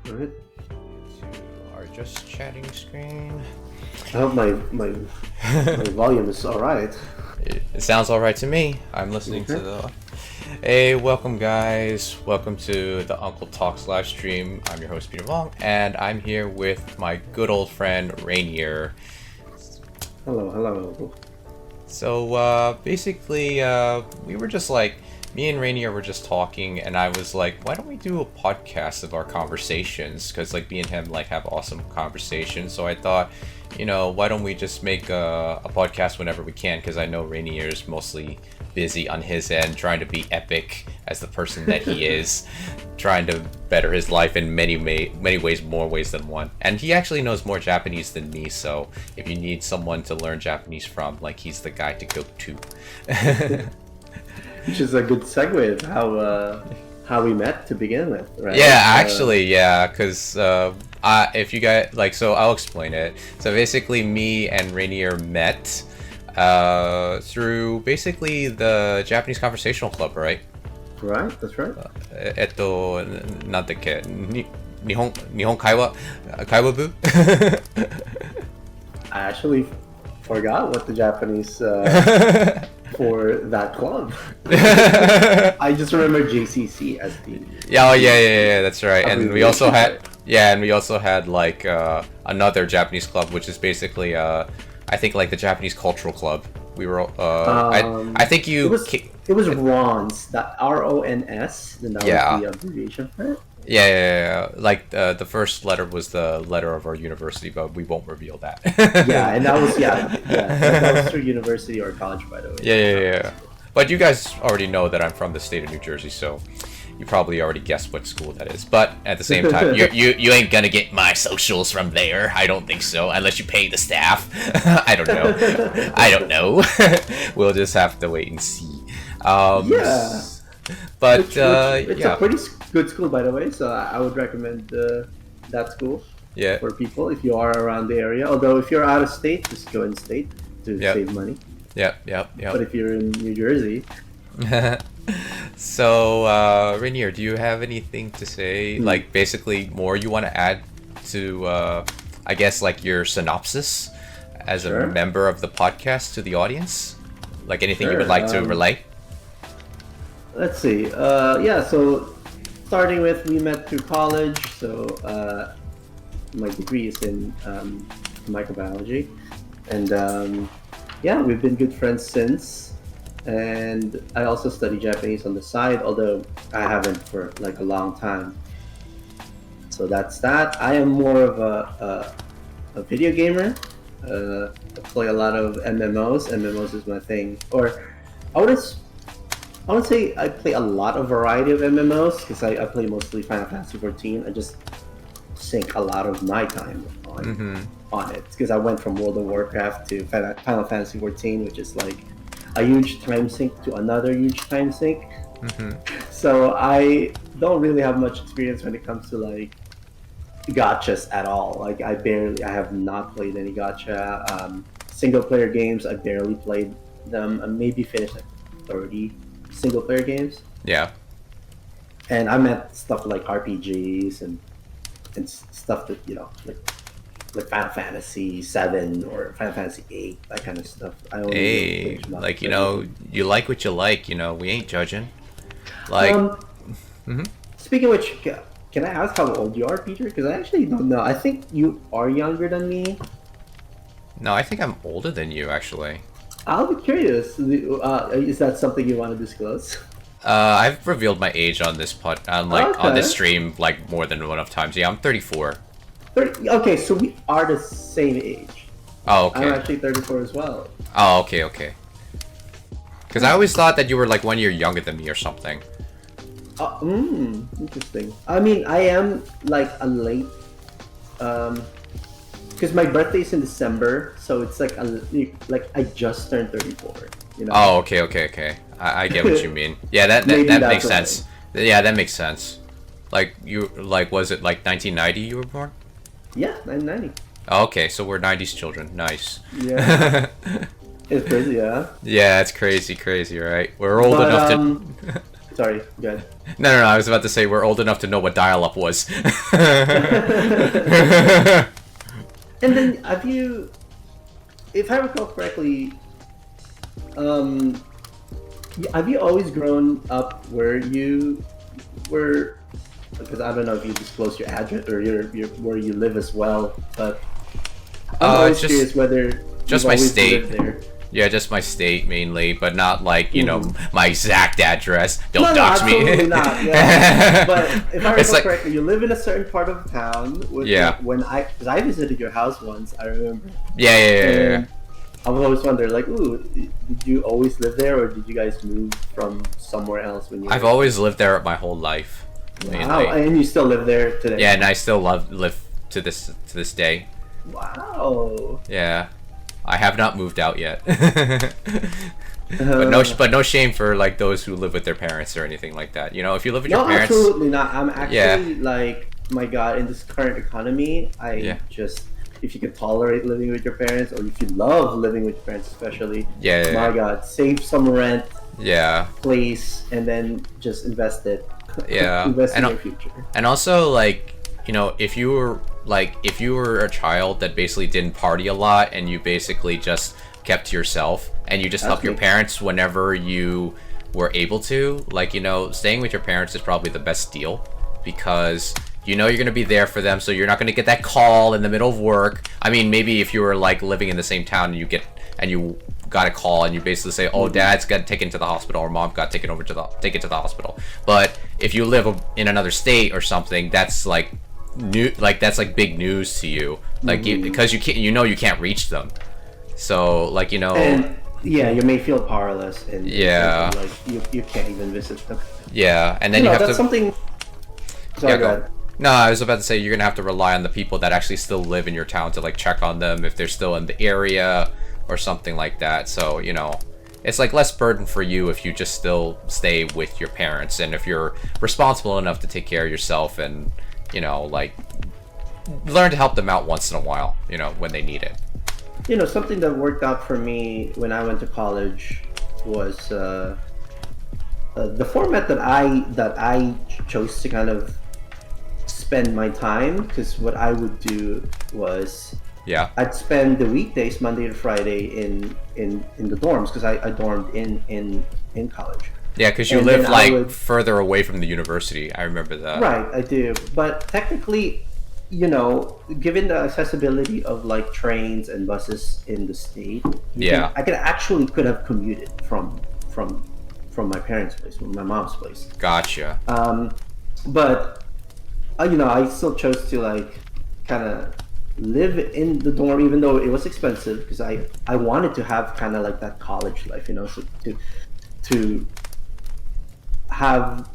Alright. To our just chatting screen. I hope my volume is alright. It sounds alright to me. I'm listening to the... Hey, welcome guys. Welcome to the UncleTalks live stream. I'm your host, Peter Long, and I'm here with my good old friend, Rainier. Hello, hello. So, basically, we were just like... Me and Rainier were just talking, and I was like, why don't we do a podcast of our conversations? Because, like, me and him, like, have awesome conversations. So I thought, you know, why don't we just make a podcast whenever we can? Because I know Rainier's mostly busy on his end, trying to be epic as the person that he is, trying to better his life in many ways, more ways than one. And he actually knows more Japanese than me, so if you need someone to learn Japanese from, like, he's the guy to go to. Which is a good segue of how we met to begin with, right? Yeah, actually, yeah, because if you guys like, so I'll explain it. So basically, me and Rainier met through basically the Japanese Conversational Club, right? Right, that's right. なんだっけ、日本会話部 I actually forgot what the Japanese for that club. I just remember JCC as the... Yeah, that's right. And we also had like another Japanese club, which is basically I think like the Japanese Cultural Club. We were I think you it was RONS, that RONS, then that was the abbreviation for it. Yeah. Like the first letter was the letter of our university, but we won't reveal that. Yeah, and that was that was through university or college, by the way. Yeah. But you guys already know that I'm from the state of New Jersey, so you probably already guessed what school that is. But at the same time, you ain't gonna get my socials from there. I don't think so, unless you pay the staff. I don't know. We'll just have to wait and see. Yeah. But it's a pretty good school, by the way, so I would recommend that school for people if you are around the area. Although if you're out of state, just go in state to save money. Yep. But if you're in New Jersey... So, Rainier, do you have anything to say? Like, basically, more you want to add to, I guess, like, your synopsis as a member of the podcast to the audience? Like, anything you would like to relay? Let's see. So starting with, we met through college. So my degree is in microbiology, and we've been good friends since. And I also study Japanese on the side, although I haven't for like a long time. So that's that. I am more of a video gamer. I play a lot of MMOs. MMOs is my thing. Or I would say I play a lot of variety of MMOs because I play mostly Final Fantasy 14. I just sink a lot of my time on it because I went from World of Warcraft to Final Fantasy 14, which is like a huge time sink to another huge time sink. So I don't really have much experience when it comes to like gachas at all. Like I have not played any gacha. Single player games, I barely played them. I maybe finished like 30 single player games. Yeah. And I meant stuff like RPGs and stuff that, you know, like Final Fantasy 7 or Final Fantasy 8, that kind of stuff. I only like, you know, you like what you like, you know, we ain't judging. Like Speaking of which, can I ask how old you are, Peter? Because I actually don't know. I think you are younger than me. No, I think I'm older than you, actually. I'll be curious. Is that something you want to disclose? I've revealed my age on this on this stream like more than enough times. Yeah, I'm 34. 30, okay, so we are the same age. Oh, okay. I'm actually 34 as well. Oh, okay. Because I always thought that you were like 1 year younger than me or something. Interesting. I mean, I am like a late, because my birthday is in December, so it's like I just turned 34. You know? Oh, okay. I get what you mean. Yeah, that makes sense. Yeah, that makes sense. Like was it like 1990 you were born? Yeah, 1990. Oh, okay, so we're 90s children. Nice. Yeah. It's crazy, yeah. Yeah, it's crazy, right? We're old enough to. sorry, good. No. I was about to say we're old enough to know what dial-up was. And then have you, if I recall correctly, have you always grown up where you were? Because I don't know if you disclose your address or your where you live as well, but I'm always curious whether just you've my always state. lived there. Yeah, just my state mainly, but not like, you know, my exact address. Don't No, dox me. absolutely not. Yeah. But if I recall like, correctly, you live in a certain part of town. Because I visited your house once, I remember. Yeah. I've always wondered, like, ooh, did you always live there, or did you guys move from somewhere else when you? I've always lived there my whole life. Mainly. Wow, and you still live there today? Yeah, and I still live to this day. Wow. Yeah, I have not moved out yet. But no shame for like those who live with their parents or anything like that. You know, if you live with your parents, absolutely not. I'm actually like, my God, in this current economy, just, if you can tolerate living with your parents, or if you love living with your parents, especially, my God, save some rent, place, and then just invest it. Invest in your future. And also, like, you know, if you were a child that basically didn't party a lot and you basically just kept to yourself and you just helped your parents whenever you were able to, like, you know, staying with your parents is probably the best deal, because you know you're going to be there for them, so you're not going to get that call in the middle of work. I mean, maybe if you were like living in the same town and you got a call and you basically say, oh, dad's got taken to the hospital, or mom got taken to the hospital. But if you live in another state or something, that's like that's like big news to you, like, because you can't reach them. So, like, you know, and you may feel powerless, and like you can't even visit them. Yeah, and then you have that's to something. Sorry, go ahead. No, I was about to say you're gonna have to rely on the people that actually still live in your town to like check on them if they're still in the area or something like that. So, you know, it's like less burden for you if you just still stay with your parents, and if you're responsible enough to take care of yourself and, you know, like, learn to help them out once in a while, you know, when they need it. You know, something that worked out for me when I went to college was the format that I chose to kind of spend my time, because what I would do was I'd spend the weekdays, Monday to Friday, in the dorms, because I dormed in college. Yeah, because you live like further away from the university. I remember that. Right, I do. But technically, you know, given the accessibility of like trains and buses in the state, I could have commuted from my parents' place, from my mom's place. Gotcha. But you know, I still chose to like kind of live in the dorm, even though it was expensive, because I wanted to have kind of like that college life, you know, so to have,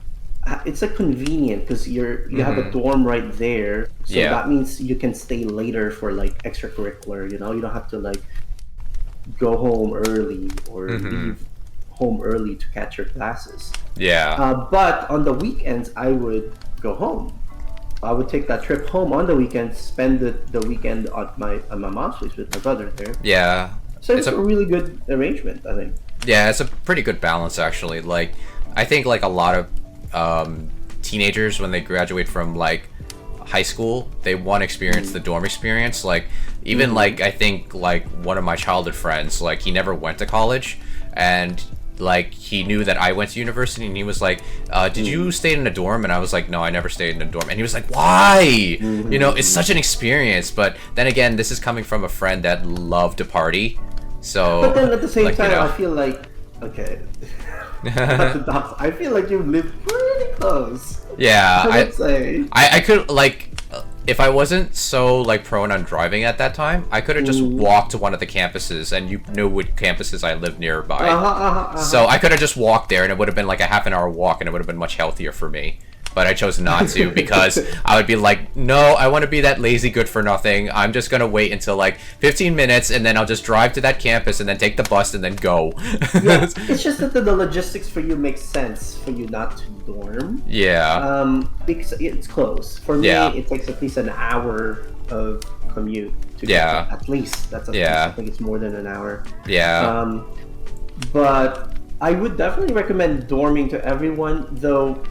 it's like convenient because you have a dorm right there, so that means you can stay later for like extracurricular, you know, you don't have to like go home early or leave home early to catch your classes. But on the weekends I would go home. I would take that trip home on the weekend, spend the weekend at my mom's place with my brother there. So it's a really good arrangement, I think. Yeah, it's a pretty good balance, actually. Like, I think like a lot of teenagers, when they graduate from like high school, they want to experience the dorm experience. Like, even like, I think like one of my childhood friends, like, he never went to college, and like, he knew that I went to university, and he was like, did you stay in a dorm? And I was like, no, I never stayed in a dorm. And he was like, why? You know, it's such an experience. But then again, this is coming from a friend that loved to party. So, but then at the same like, time, you know, I feel like, okay, I feel like you live pretty close. Yeah, I would say. I could, like, if I wasn't so like prone on driving at that time, I could have just walked to one of the campuses, and you know what campuses I live nearby. So I could have just walked there, and it would have been like a half an hour walk, and it would have been much healthier for me. But I chose not to, because I would be like, no, I want to be that lazy good for nothing. I'm just going to wait until like 15 minutes, and then I'll just drive to that campus and then take the bus and then go. Yeah, it's just that the logistics for you makes sense for you not to dorm. Because it's close. For me, it takes at least an hour of commute to get to, at least. That's at least. I think it's more than an hour. But I would definitely recommend dorming to everyone, though.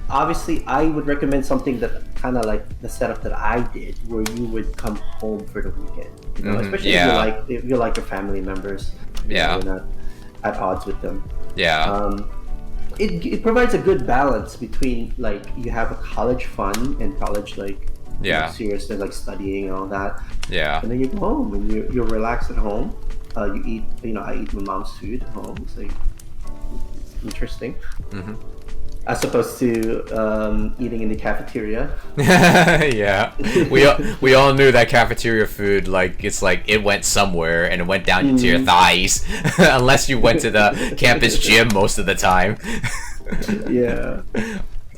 Obviously, I would recommend something that kind of like the setup that I did, where you would come home for the weekend. You know, especially Yeah. if you like your family members. Yeah. You're not at odds with them. Yeah. It provides a good balance between like you have a college fun and college like seriousness, like studying and all that. Yeah. And then you go home and you're relaxed at home. You eat, I eat my mom's food at home. It's like interesting. As opposed to eating in the cafeteria. Yeah, we all knew that cafeteria food, like it's like it went somewhere and it went down into your thighs, unless you went to the campus gym most of the time. Yeah.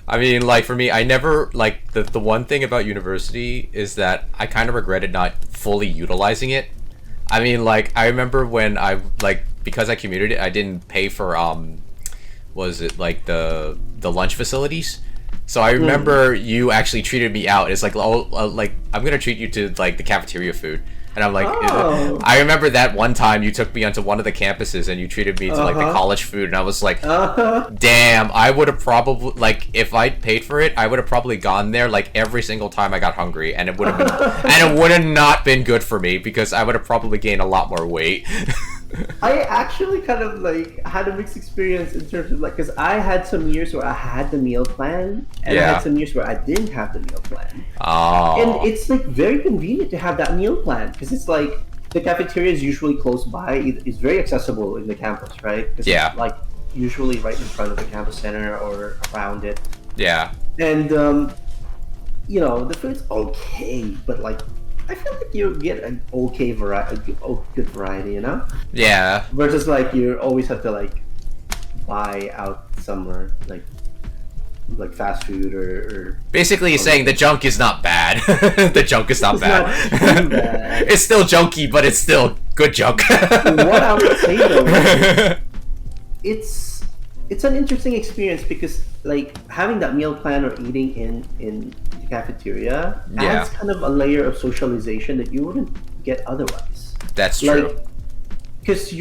I mean, like for me, I never like the one thing about university is that I kind of regretted not fully utilizing it. I mean, like I remember when I like because I commuted it, I didn't pay for was it like the lunch facilities? So I remember you actually treated me out. It's like, oh, like I'm gonna treat you to like the cafeteria food, and I'm like, I remember that one time you took me onto one of the campuses and you treated me to like the college food, and I was like, damn, I would have probably like if I'd paid for it, I would have probably gone there like every single time I got hungry, and it would have been, and it would have not been good for me because I would have probably gained a lot more weight. I actually kind of like had a mixed experience in terms of like, because I had some years where I had the meal plan, and I had some years where I didn't have the meal plan. Oh. And it's like very convenient to have that meal plan because it's like the cafeteria is usually close by. It's very accessible in the campus, right? It's like usually right in front of the campus center or around it. Yeah. And the food's okay, but like I feel like you get an okay variety, a good variety, Yeah. Versus like you always have to like buy out somewhere like fast food or basically saying the junk is not bad. The junk is not bad. Not too bad. It's still junky, but it's still good junk. What I would say though, it's an interesting experience because like having that meal plan or eating in the cafeteria adds kind of a layer of socialization that you wouldn't get otherwise. That's true. Because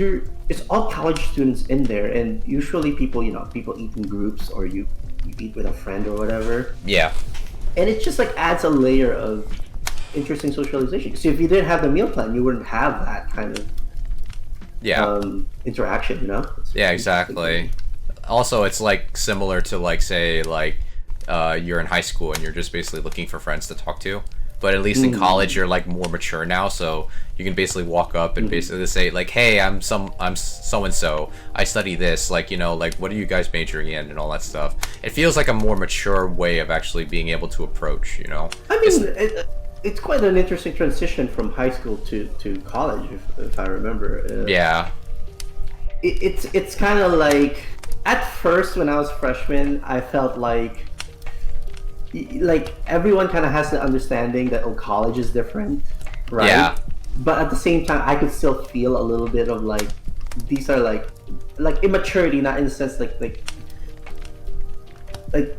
it's all college students in there, and usually people eat in groups or you eat with a friend or whatever. Yeah. And it just like adds a layer of interesting socialization. So if you didn't have the meal plan, you wouldn't have that kind of interaction. Yeah, exactly. Also, it's like similar to like say like you're in high school and you're just basically looking for friends to talk to. But at least in college, you're like more mature now, so you can basically walk up and basically say like, "Hey, I'm so and so. I study this. Like, like what are you guys majoring in and all that stuff." It feels like a more mature way of actually being able to approach. I mean, it's quite an interesting transition from high school to college, if I remember. Yeah. It's kind of like at first when I was a freshman, I felt like everyone kind of has the understanding that college is different, right? Yeah. But at the same time, I could still feel a little bit of like these are like immaturity, not in the sense like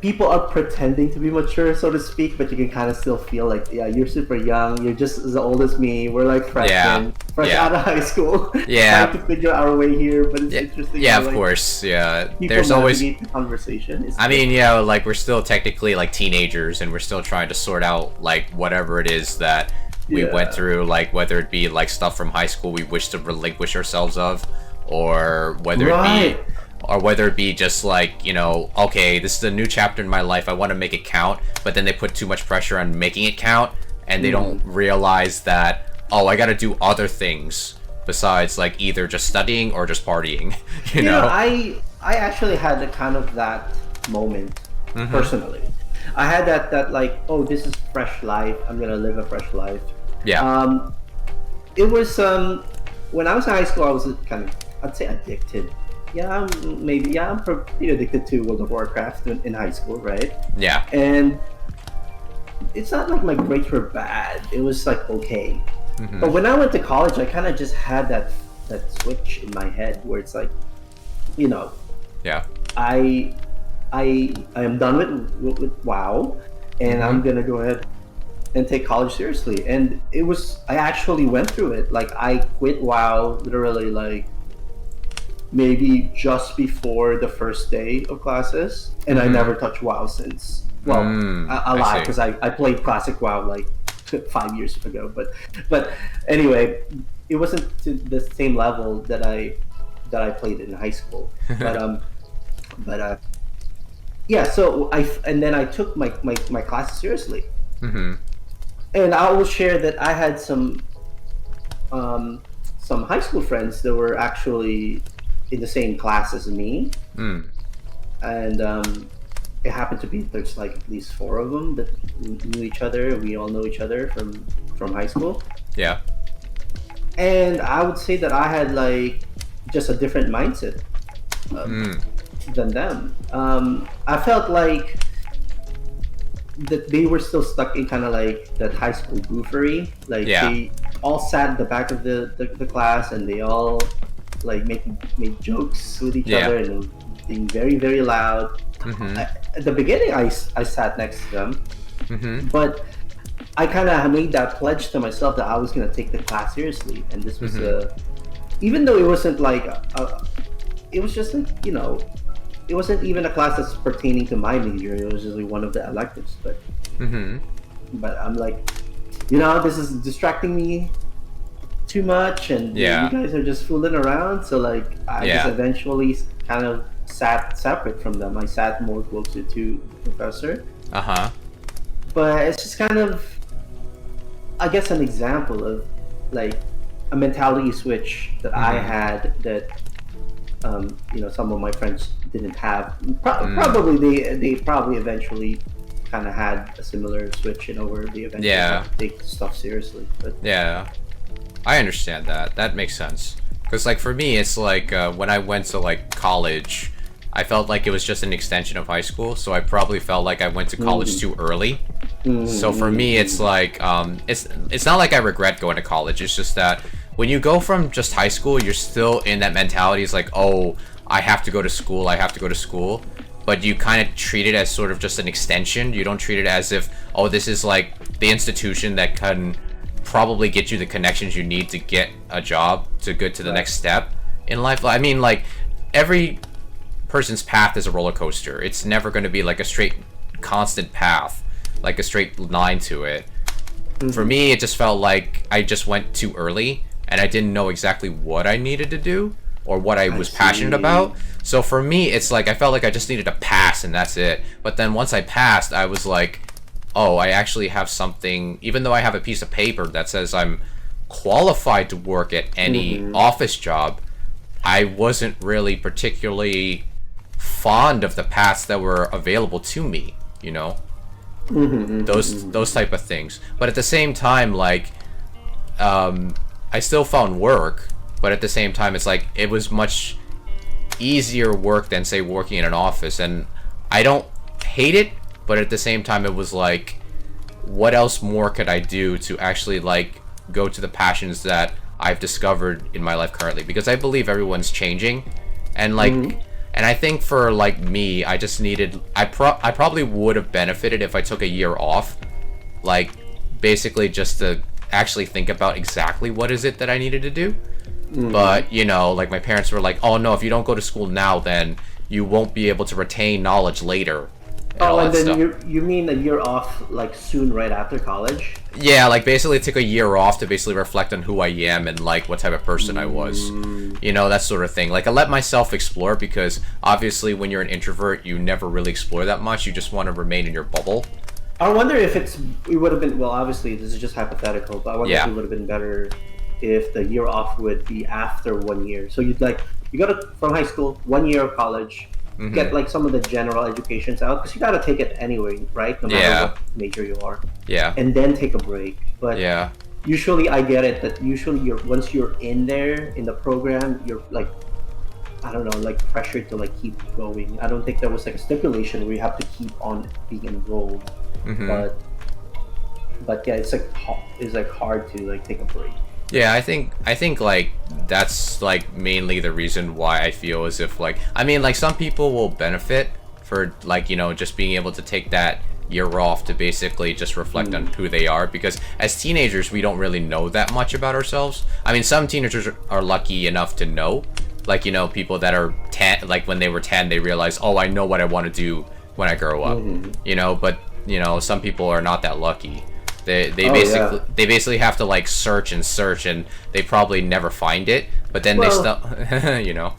people are pretending to be mature, so to speak, but you can kind of still feel like, yeah, you're super young, you're just as old as me, we're like freshmen, fresh out of high school, trying to figure our way here, but it's interesting. Yeah, of course, yeah. There's always the conversation. I mean, like we're still technically like teenagers, and we're still trying to sort out like whatever it is that we went through, like whether it be like stuff from high school we wish to relinquish ourselves of, or whether it be just like, okay, this is a new chapter in my life, I want to make it count, but then they put too much pressure on making it count, and they don't realize that, I gotta do other things besides like either just studying or just partying, you know? I actually had kind of that moment, personally. I had that like, this is fresh life, I'm gonna live a fresh life. Yeah. It was, when I was in high school, I was kind of, I'd say addicted. I'm pretty addicted to World of Warcraft in high school, right? Yeah. And it's not like my grades were bad. It was like okay. But when I went to college, I kind of just had that switch in my head where it's like, yeah, I am done with WoW, and I'm gonna go ahead and take college seriously. And I actually went through it. Like I quit WoW literally like maybe just before the first day of classes, and I never touched WoW since. Well, a I lot see. because I played classic WoW like 5 years ago, but anyway, it wasn't to the same level that I played in high school. But yeah, so and then I took my classes seriously, Mm-hmm. and I will share that I had um, some high school friends that were actually in the same class as me, Mm. and it happened to be there's like at least four of them that knew each other. We all know each other from high school, Yeah. and I would say that I had like just a different mindset Mm. than them. I felt like that they were still stuck in kind of like that high school goofery. Like Yeah. they all sat at the back of the class and they all like make jokes with each Yeah. other and being very very loud. Mm-hmm. At the beginning, I sat next to them, Mm-hmm. but I kind of made that pledge to myself that I was gonna take the class seriously, and this was even though it wasn't like it was just like it wasn't even a class that's pertaining to my major. It was just like one of the electives, Mm-hmm. but I'm like, this is distracting me too much, and you Yeah. guys are just fooling around. So like, I just Yeah. eventually kind of sat separate from them. I sat more closer to the professor, Uh-huh. but it's just kind of, I guess, an example of like a mentality switch that I had that some of my friends didn't have. Probably they probably eventually kind of had a similar switch, where they eventually Yeah. had to take stuff seriously. But Yeah. I understand that. That makes sense. Because, like, for me, it's like when I went to, like, college, I felt like it was just an extension of high school, so I probably felt like I went to college too early. So for me, it's like, it's not like I regret going to college. It's just that when you go from just high school, you're still in that mentality. It's like, oh, I have to go to school. I have to go to school. But you kind of treat it as sort of just an extension. You don't treat it as if, oh, this is like the institution that can probably get you the connections you need to get a job to get to the next step in life. I mean, like, every person's path is a roller coaster. It's never going to be like a straight, constant path, like a straight line to it. For me, it just felt like I just went too early and I didn't know exactly what I needed to do or what I was passionate about. So for me, it's like I felt like I just needed to pass and that's it. But then once I passed, I was like, oh, I actually have something, even though I have a piece of paper that says I'm qualified to work at any office job, I wasn't really particularly fond of the paths that were available to me, those type of things. But at the same time, like, I still found work, but at the same time, it's like it was much easier work than, say, working in an office. And I don't hate it, but at the same time, it was like, what else more could I do to actually, like, go to the passions that I've discovered in my life currently? Because I believe everyone's changing, and like, and I think for like me, I just needed. I probably would have benefited if I took a year off, like, basically just to actually think about exactly what is it that I needed to do. But like, my parents were like, "Oh no, if you don't go to school now, then you won't be able to retain knowledge later." and then you mean a year off, like soon right after college? Yeah, like basically took a year off to basically reflect on who I am and like what type of person I was. That sort of thing. Like, I let myself explore because obviously when you're an introvert, you never really explore that much. You just want to remain in your bubble. I wonder if it would have been, well, obviously this is just hypothetical, but I wonder if it would have been better if the year off would be after 1 year. So you go to from high school, 1 year of college, get like some of the general educations out, because you got to take it anyway, right? No matter what major you are. Yeah. And then take a break. But yeah. Usually I get it that usually once you're in there in the program, you're like, I don't know, like pressured to like keep going. I don't think there was like a stipulation where you have to keep on being enrolled. But yeah, it's like hard to like take a break. Yeah, I think like that's like mainly the reason why I feel as if, like, I mean, like, some people will benefit for like, just being able to take that year off to basically just reflect on who they are, because as teenagers we don't really know that much about ourselves. I mean, some teenagers are lucky enough to know, like, you know, people that are 10, like when they were 10, they realize, oh, I know what I want to do when I grow up, you know. But you know, some people are not that lucky. They basically have to like search and search, and they probably never find it. But then they still, you know.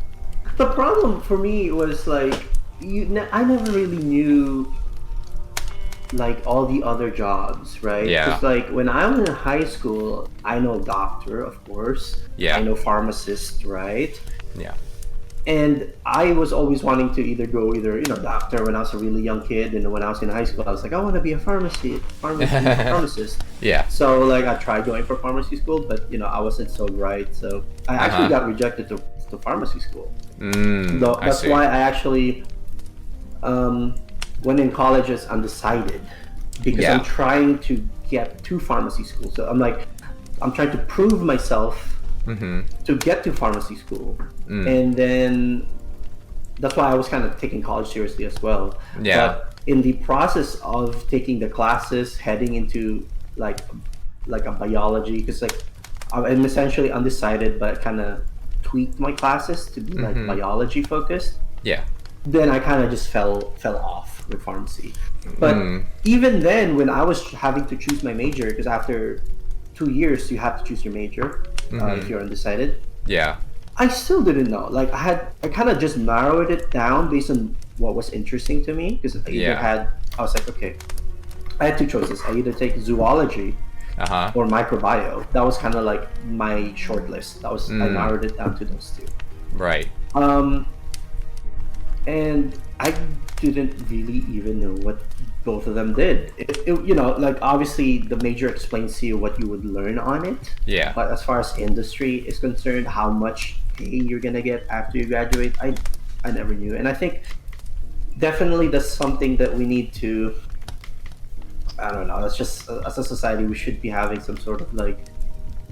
The problem for me was like I never really knew like all the other jobs, right? Yeah. Because like when I was in high school, I know doctor, of course. Yeah. I know pharmacist, right? Yeah. And I was always wanting to either go doctor when I was a really young kid, and when I was in high school, I was like, I want to be a pharmacist. Yeah. So like I tried going for pharmacy school, but I wasn't so bright, so I actually got rejected to pharmacy school. That's why I actually went in college as undecided, because I'm trying to get to pharmacy school. So I'm trying to prove myself to get to pharmacy school. And then that's why I was kind of taking college seriously as well. Yeah. But in the process of taking the classes, heading into like a biology, because like I'm essentially undecided, but kind of tweaked my classes to be like biology focused. Yeah. Then I kind of just fell off with pharmacy. But even then, when I was having to choose my major, because after 2 years you have to choose your major if you're undecided. Yeah. I still didn't know. Like I kind of just narrowed it down based on what was interesting to me, because I was like, okay, I had two choices. I either take zoology or microbiome. That was kind of like my short list. That was I narrowed it down to those two. Right. And I didn't really even know what both of them did. Like obviously the major explains to you what you would learn on it. Yeah. But as far as industry is concerned, how much pay you're gonna get after you graduate, I never knew. And I think definitely that's something that we need to, I don't know, it's just as a society we should be having some sort of like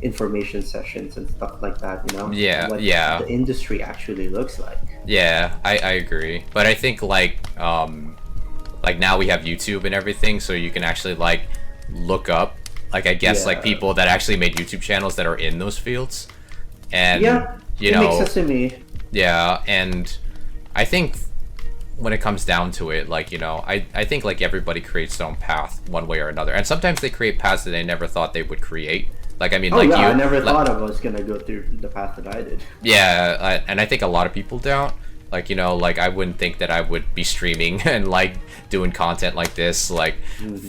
information sessions and stuff like that, what the industry actually looks like. Yeah, I agree. But I think like now we have YouTube and everything, so you can actually like look up like I guess like people that actually made YouTube channels that are in those fields. And it makes sense to me. Yeah, and I think when it comes down to it, like, I think like everybody creates their own path one way or another. And sometimes they create paths that they never thought they would create. Like, I mean, I never thought I was gonna go through the path that I did. Yeah, and I think a lot of people don't. Like, like I wouldn't think that I would be streaming and like doing content like this, like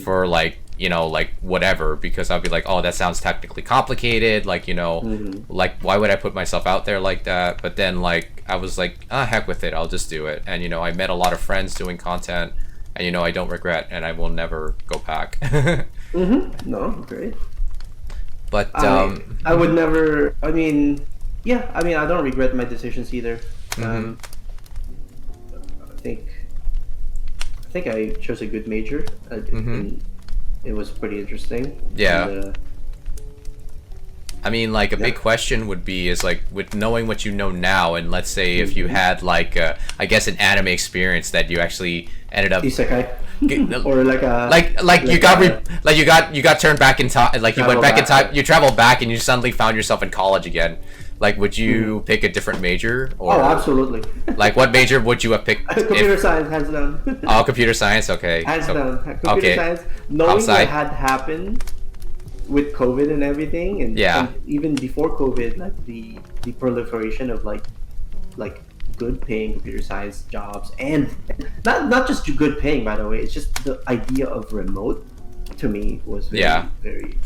for like, like whatever, because I'd be like, oh, that sounds technically complicated. Like, like why would I put myself out there like that? But then like I was like, heck with it, I'll just do it. And I met a lot of friends doing content, and I don't regret, and I will never go back. No, great. But I would never. I mean, I don't regret my decisions either. I think I chose a good major. And it was pretty interesting. Yeah. And, I mean, like a big question would be is like with knowing what you know now, and let's say if you had like I guess an anime experience that you actually ended up isekai. Or like a you got turned back in time, like you went back in time, you traveled back and you suddenly found yourself in college again. Like, would you pick a different major? Or, absolutely. Like, what major would you have picked? Computer science, hands down. Oh, computer science, okay. Hands down. Computer science. Knowing what had happened with COVID and everything, and even before COVID, like the proliferation of like good paying computer science jobs, and not just good paying, by the way. It's just the idea of remote to me was very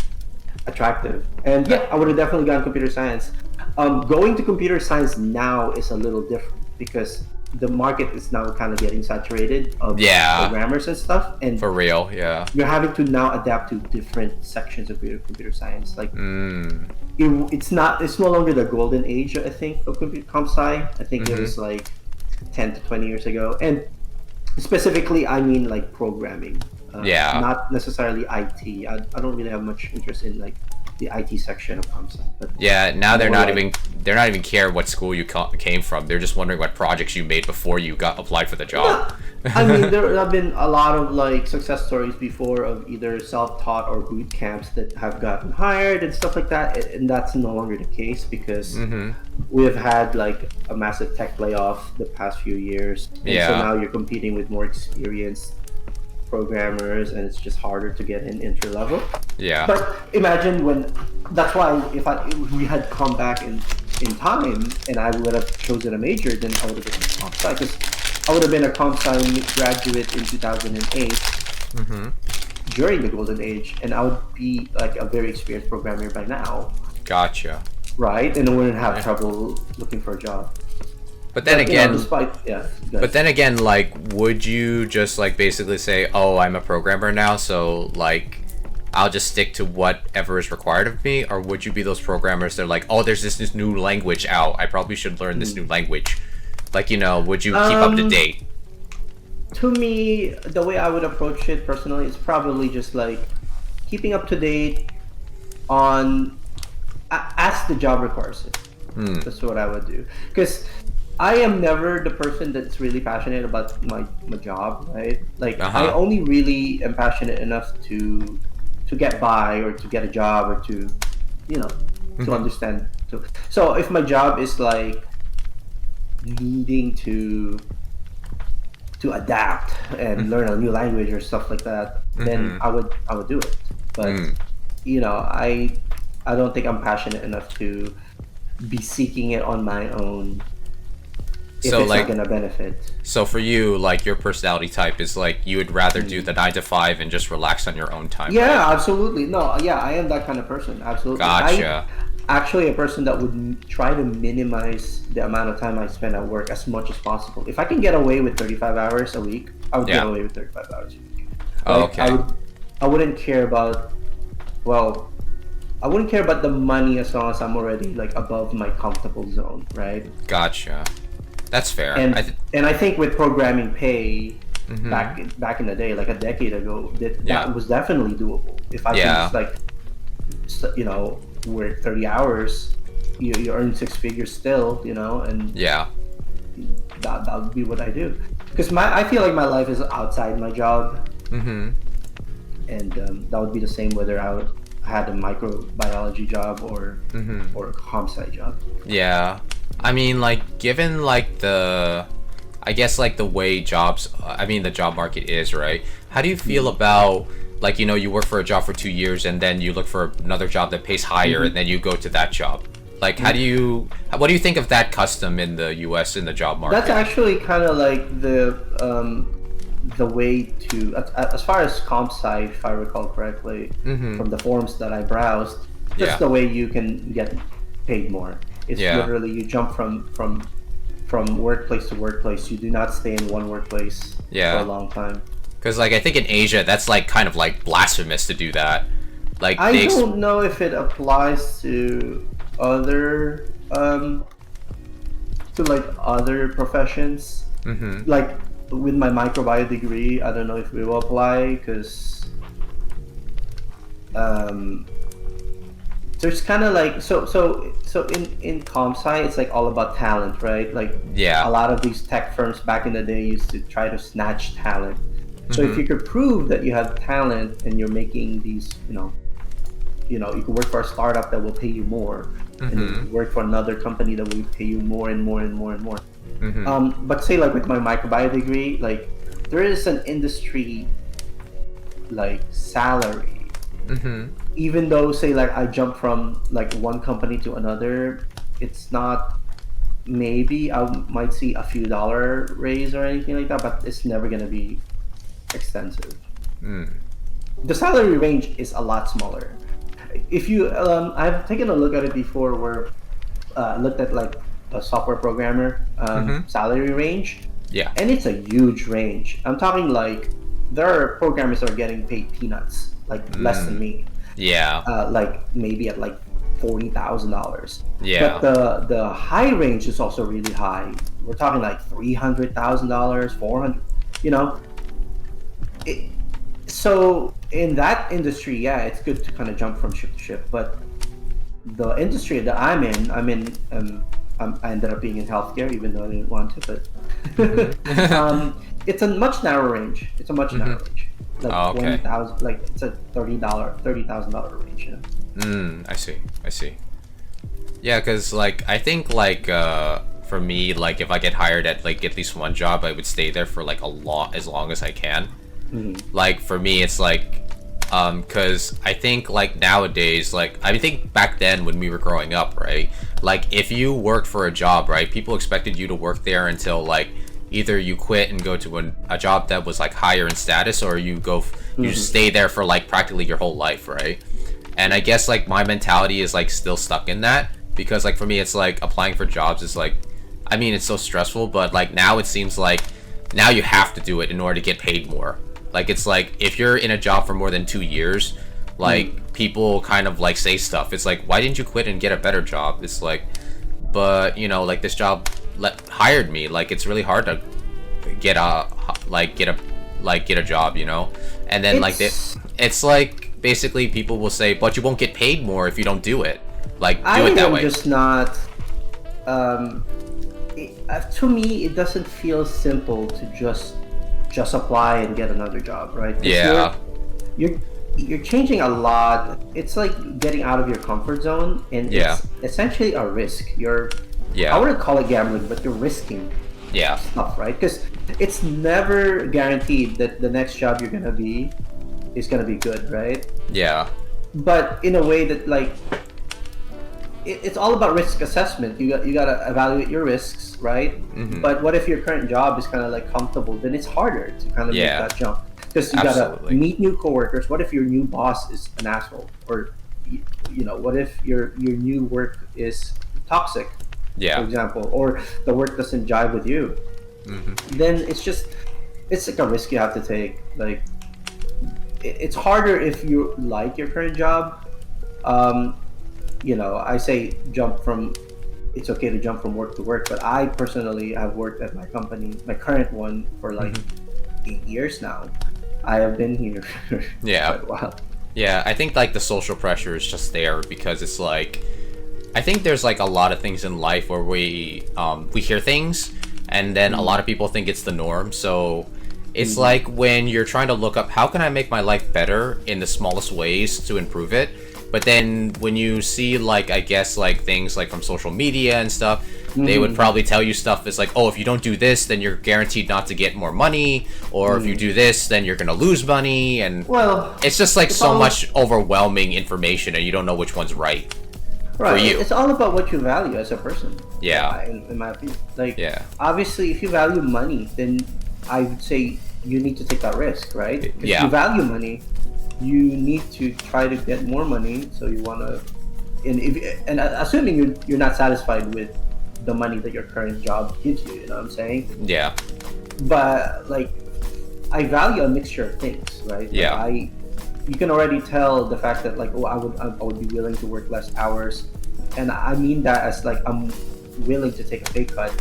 attractive. And I would have definitely gone computer science. Going to computer science now is a little different because the market is now kind of getting saturated of programmers and stuff, and for real, you're having to now adapt to different sections of your computer science. Like it's no longer the golden age, I think, of comp sci. I think it was like 10 to 20 years ago, and specifically I mean like programming, not necessarily IT. I don't really have much interest in like the IT section of ComSci. But Yeah, now more like, they're not even care what school you came from. They're just wondering what projects you made before you got applied for the job. no, I mean, there have been a lot of like success stories before of either self-taught or boot camps that have gotten hired and stuff like that, and that's no longer the case because Mm-hmm. we have had like a massive tech layoff the past few years, and so Yeah. now you're competing with more experienced programmers, and it's just harder to get in entry level. Yeah. But imagine when that's why if we had come back in time and I would have chosen a major, then I would have been a comp sci because I would have been a comp sci graduate in 2008 Mm-hmm. during the golden age, and I would be like a very experienced programmer by now, Gotcha. right? And I wouldn't have Yeah. trouble looking for a job. But then But, you know, again, despite yeah, but then again, like, would you just like basically say, "Oh, I'm a programmer now, so like, I'll just stick to whatever is required of me," or would you be those programmers that are like, "Oh, there's this new language out. I probably should learn this new language." Like, would you keep up to date? To me, the way I would approach it personally is probably just like keeping up to date on as the job requires it. Hmm. That's what I would do. Because I am never the person that's really passionate about my job, right? Like I Uh-huh. only really am passionate enough to get by or to get a job or to you know to Mhm. understand. So if my job is like needing to adapt and learn a new language or stuff like that, then Mhm. I would do it. But Mm. I don't think I'm passionate enough to be seeking it on my own if So it's not like, gonna benefit. so for you, like your personality type is like you would rather do the 9 to 5 and just relax on your own time, right? Yeah, absolutely. No, yeah, I am that kind of person. Absolutely. I Gotcha. actually a person that would try to minimize the amount of time I spend at work as much as possible. If I can get away with 35 hours a week, I would get Yeah. away with 35 hours a week. Oh, Like okay. I wouldn't care about well, I wouldn't care about the money as long as I'm already like above my comfortable zone, right? Gotcha. That's fair. And I think with programming pay Mhm. back in the day, like a decade ago, Yeah. that was definitely doable. If I can Yeah. just like work 30 hours, you earn six figures still, and Yeah. that would be what I do. Because I feel like my life is outside my job, Mhm. and that would be the same whether had a microbiology job Mhm. or a comp sci job. Yeah. I mean, like, given like I guess like the way the job market is, right? How do you feel about like you work for a job for 2 years and then you look for another job that pays higher and then you go to that job? Like, what do you think of that custom in the U.S. in the job That's market? actually kind of like the way to as far as comp sci, if I recall correctly, Mm-hmm. from the forums that I browsed, that's Yeah. the way you can get paid more. It's Yeah. literally you jump from workplace to workplace. You do not stay in one workplace for a Yeah. long time. Because like I think in Asia that's like kind of like blasphemous to do that. Like I they. don't know if it applies other to like other professions. Mm-hmm. Like with my microbiome degree, I don't know if it will apply because um, there's kind of like so in comp sci it's like all about talent, right? Like a Yeah. lot of these tech firms back in the day used to try to snatch talent. So if Mm-hmm. you could prove that you have talent and you're making these, you could work for a startup that will pay you more, and then you Mm-hmm. could work for another company that will pay you more and more and more and more. Mm-hmm. But say like with my microbiome degree, like there is an industry like salary, Mm-hmm. even though say like I jump from like one company to another, it's not. Maybe I might see a few dollar raise or anything like that, but it's never gonna be extensive. Mm. The salary range is a lot smaller. If you, I've taken a look at it before, where looked at like a software programmer Mm-hmm. salary range, Yeah. and it's a huge range. I'm talking like there are programmers that are getting paid peanuts, like less than Mm. me, Yeah. like maybe at like $40,000. But Yeah. the high range is also really high. We're talking like $300,000, 400. You know, it, so in that industry, yeah, it's good to kind of jump from ship to ship. But the industry that I'm in, I ended up being in healthcare, even though I didn't want to. But it's a much narrower range. It's a much narrower range, like Oh, okay. 20,000. Like it's a $30,000 range. You know? I see. I see. Yeah, because like I think like for me, like if I get hired at like at least one job, I would stay there for like a lot as long as I can. Like for me, it's like because I think like nowadays, like I think back then when we were growing up, right? Like if you worked for a job, right? People expected you to work there until like either you quit and go to a job that was like higher in status, or you you just stay there for like practically your whole life, right? And I guess like my mentality is like still stuck in that, because like for me it's like applying for jobs is like, I mean it's so stressful, but like now it seems like now you have to do it in order to get paid more. Like it's like if you're in a job for more than 2 years, like people kind of like say stuff. It's like, why didn't you quit and get a better job? It's like, but you know, like this job hired me. Like it's really hard to get a job, you know. And then it's like basically people will say, but you won't get paid more if you don't do it. Like do it that way. I am just not. To me, it doesn't feel simple to just apply and get another job, right? Yeah. You're changing a lot. It's like getting out of your comfort zone, and it's essentially a risk. I wouldn't call it gambling, but you're risking stuff, right? Because it's never guaranteed that the next job you're gonna be is gonna be good, right? Yeah. But in a way that like it's all about risk assessment. You gotta evaluate your risks, right? But what if your current job is kind of like comfortable? Then it's harder to kind of make that jump, because you gotta meet new coworkers. What if your new boss is an asshole, or you know, what if your new work is toxic, for example, or the work doesn't jive with you? Then it's like a risk you have to take. Like it's harder if you like your current job. You know, I say it's okay to jump from work to work, but I personally have worked at my company, my current one, for like 8 years now. I have been here for quite a while. Yeah, I think like the social pressure is just there because it's like, I think there's like a lot of things in life where we hear things and then a lot of people think it's the norm. So it's like when you're trying to look up, how can I make my life better in the smallest ways to improve it? But then when you see like, I guess like things like from social media and stuff, they would probably tell you stuff is like, oh, if you don't do this, then you're guaranteed not to get more money, or if you do this, then you're gonna lose money, and it's just like so much overwhelming information, and you don't know which one's right for you. It's all about what you value as a person. Yeah. In my opinion, like obviously, if you value money, then I would say you need to take that risk, right? If you value money, you need to try to get more money. So you want to, and assuming you're not satisfied with the money that your current job gives you, you know what I'm saying? Yeah. But like, I value a mixture of things, right? Yeah. Like you can already tell the fact that like, oh, I would be willing to work less hours, and I mean that as like I'm willing to take a pay cut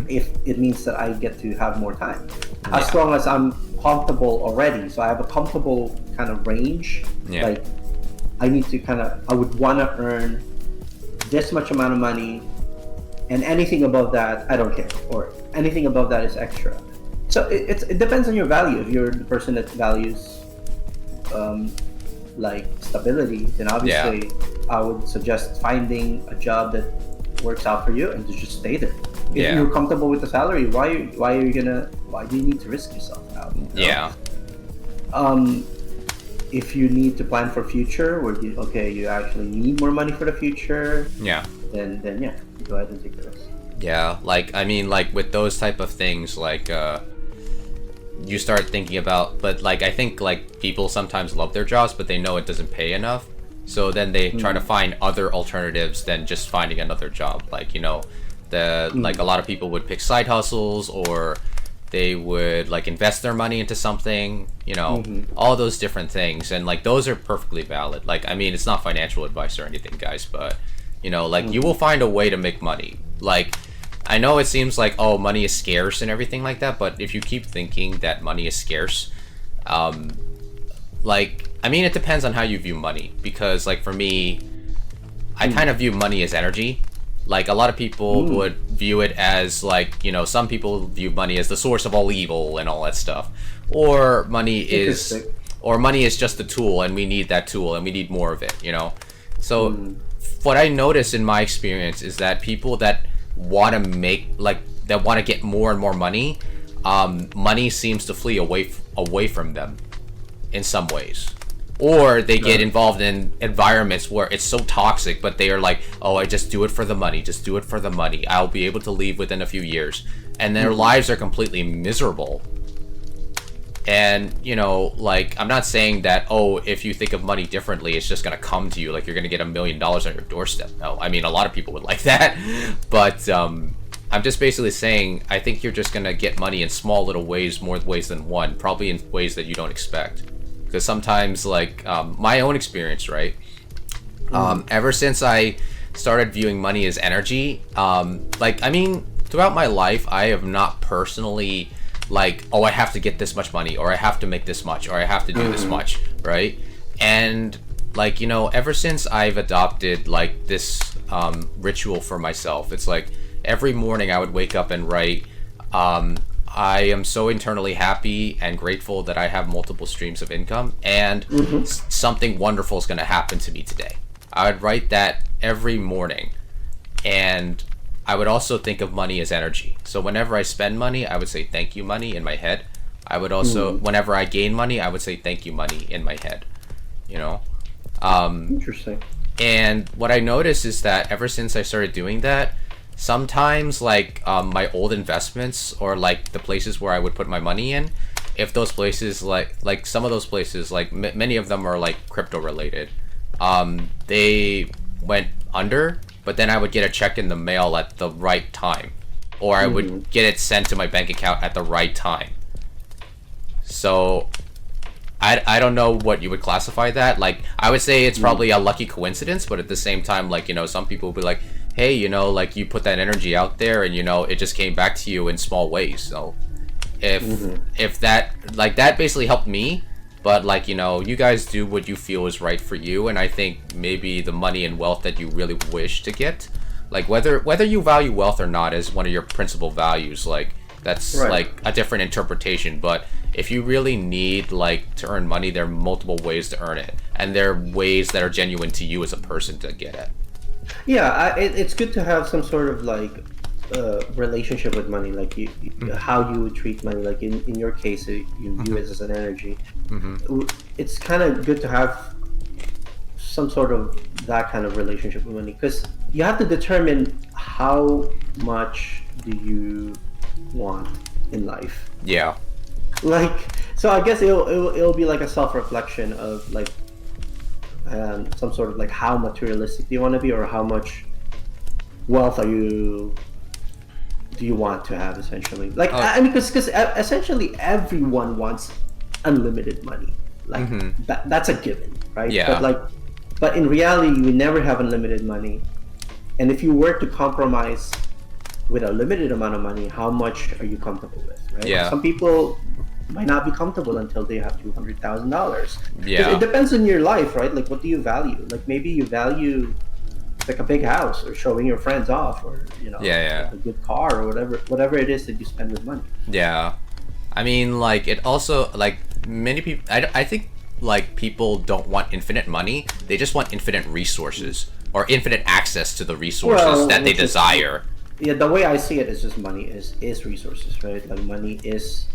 if it means that I get to have more time, as long as I'm comfortable already. So I have a comfortable kind of range. Like I would want to earn this much amount of money, and anything above that I don't care, or anything above that is extra. So it depends on your value. If you're the person that values like stability, then obviously I would suggest finding a job that works out for you and to just stay there. If you're comfortable with the salary, why do you need to risk yourself out? You know? If you need to plan for future, where you actually need more money for the future, then go ahead and take the risk. Yeah, like I mean, like with those type of things, like you start thinking about, but like I think like people sometimes love their jobs, but they know it doesn't pay enough, so then they try to find other alternatives than just finding another job. Like, you know, like a lot of people would pick side hustles, or they would like invest their money into something, you know, all those different things, and like those are perfectly valid. Like, I mean, it's not financial advice or anything, guys, but you know, like you will find a way to make money. Like, I know it seems like, oh, money is scarce and everything like that, but if you keep thinking that money is scarce, like, I mean, it depends on how you view money, because like for me, I kind of view money as energy. Like, a lot of people would view it as, like, you know, some people view money as the source of all evil and all that stuff. Or money is just a tool, and we need that tool, and we need more of it, you know? So, what I notice in my experience is that people that want to get more and more money, money seems to flee away from them in some ways. Or they get involved in environments where it's so toxic, but they are like, oh, I just do it for the money. Just do it for the money. I'll be able to leave within a few years. And their lives are completely miserable. And, you know, like, I'm not saying that, oh, if you think of money differently, it's just going to come to you. Like, you're going to get $1 million on your doorstep. No, I mean, a lot of people would like that. But I'm just basically saying, I think you're just going to get money in small little ways, more ways than one. Probably in ways that you don't expect. Because sometimes, like, my own experience, right? Ever since I started viewing money as energy, like, I mean, throughout my life, I have not personally, like, oh, I have to get this much money, or I have to make this much, or I have to do this much, right? And, like, you know, ever since I've adopted, like, this ritual for myself, it's like, every morning I would wake up and write, I am so internally happy and grateful that I have multiple streams of income, and something wonderful is going to happen to me today. I would write that every morning, and I would also think of money as energy. So whenever I spend money, I would say thank you money in my head. I would also, whenever I gain money, I would say thank you money in my head, you know? Interesting. And what I noticed is that ever since I started doing that, sometimes, like, my old investments, or like the places where I would put my money in, if those places, like some of those places, like many of them are like crypto related, they went under, but then I would get a check in the mail at the right time, or I would get it sent to my bank account at the right time. So I don't know what you would classify that. Like, I would say it's probably a lucky coincidence, but at the same time, like, you know, some people would be like, hey, you know, like, you put that energy out there, and, you know, it just came back to you in small ways. So if that, like, that basically helped me, but, like, you know, you guys do what you feel is right for you, and I think maybe the money and wealth that you really wish to get, like, whether you value wealth or not as one of your principal values, like, that's like a different interpretation. But if you really need, like, to earn money, there are multiple ways to earn it, and there are ways that are genuine to you as a person to get it. Yeah, it's good to have some sort of, like, relationship with money, like how you would treat money. Like, in your case, you view it as an energy. It's kind of good to have some sort of that kind of relationship with money, because you have to determine how much do you want in life. Yeah. Like, so I guess it'll be like a self-reflection of, like, some sort of, like, how materialistic do you want to be, or how much wealth do you want to have, essentially. Like, I mean, because essentially everyone wants unlimited money. Like, that's a given, right? Yeah. But in reality, you never have unlimited money. And if you were to compromise with a limited amount of money, how much are you comfortable with, right? Yeah. Some people might not be comfortable until they have $200,000. Yeah. It depends on your life, right? Like, what do you value? Like, maybe you value, like, a big house, or showing your friends off, or, you know, a good car, or whatever it is that you spend with money. Yeah. I mean, like, it also, like, many people, I think, like, people don't want infinite money. They just want infinite resources, or infinite access to the resources that they desire. Yeah, the way I see it is just money is resources, right? Like, money is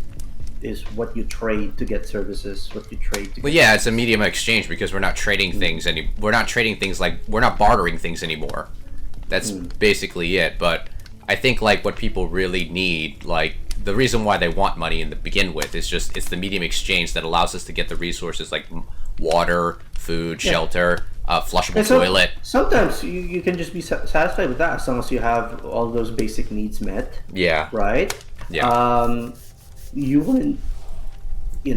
what you trade to get services, what you trade to get. Well, yeah, it's a medium of exchange, because we're not trading things we're not trading things, like, we're not bartering things anymore. That's basically it. But I think, like, what people really need, like, the reason why they want money in the begin with is just, it's the medium exchange that allows us to get the resources, like water, food, shelter, flushable toilet. Sometimes you can just be satisfied with that, as long as you have all those basic needs met. Yeah. Right? Yeah. You wouldn't, you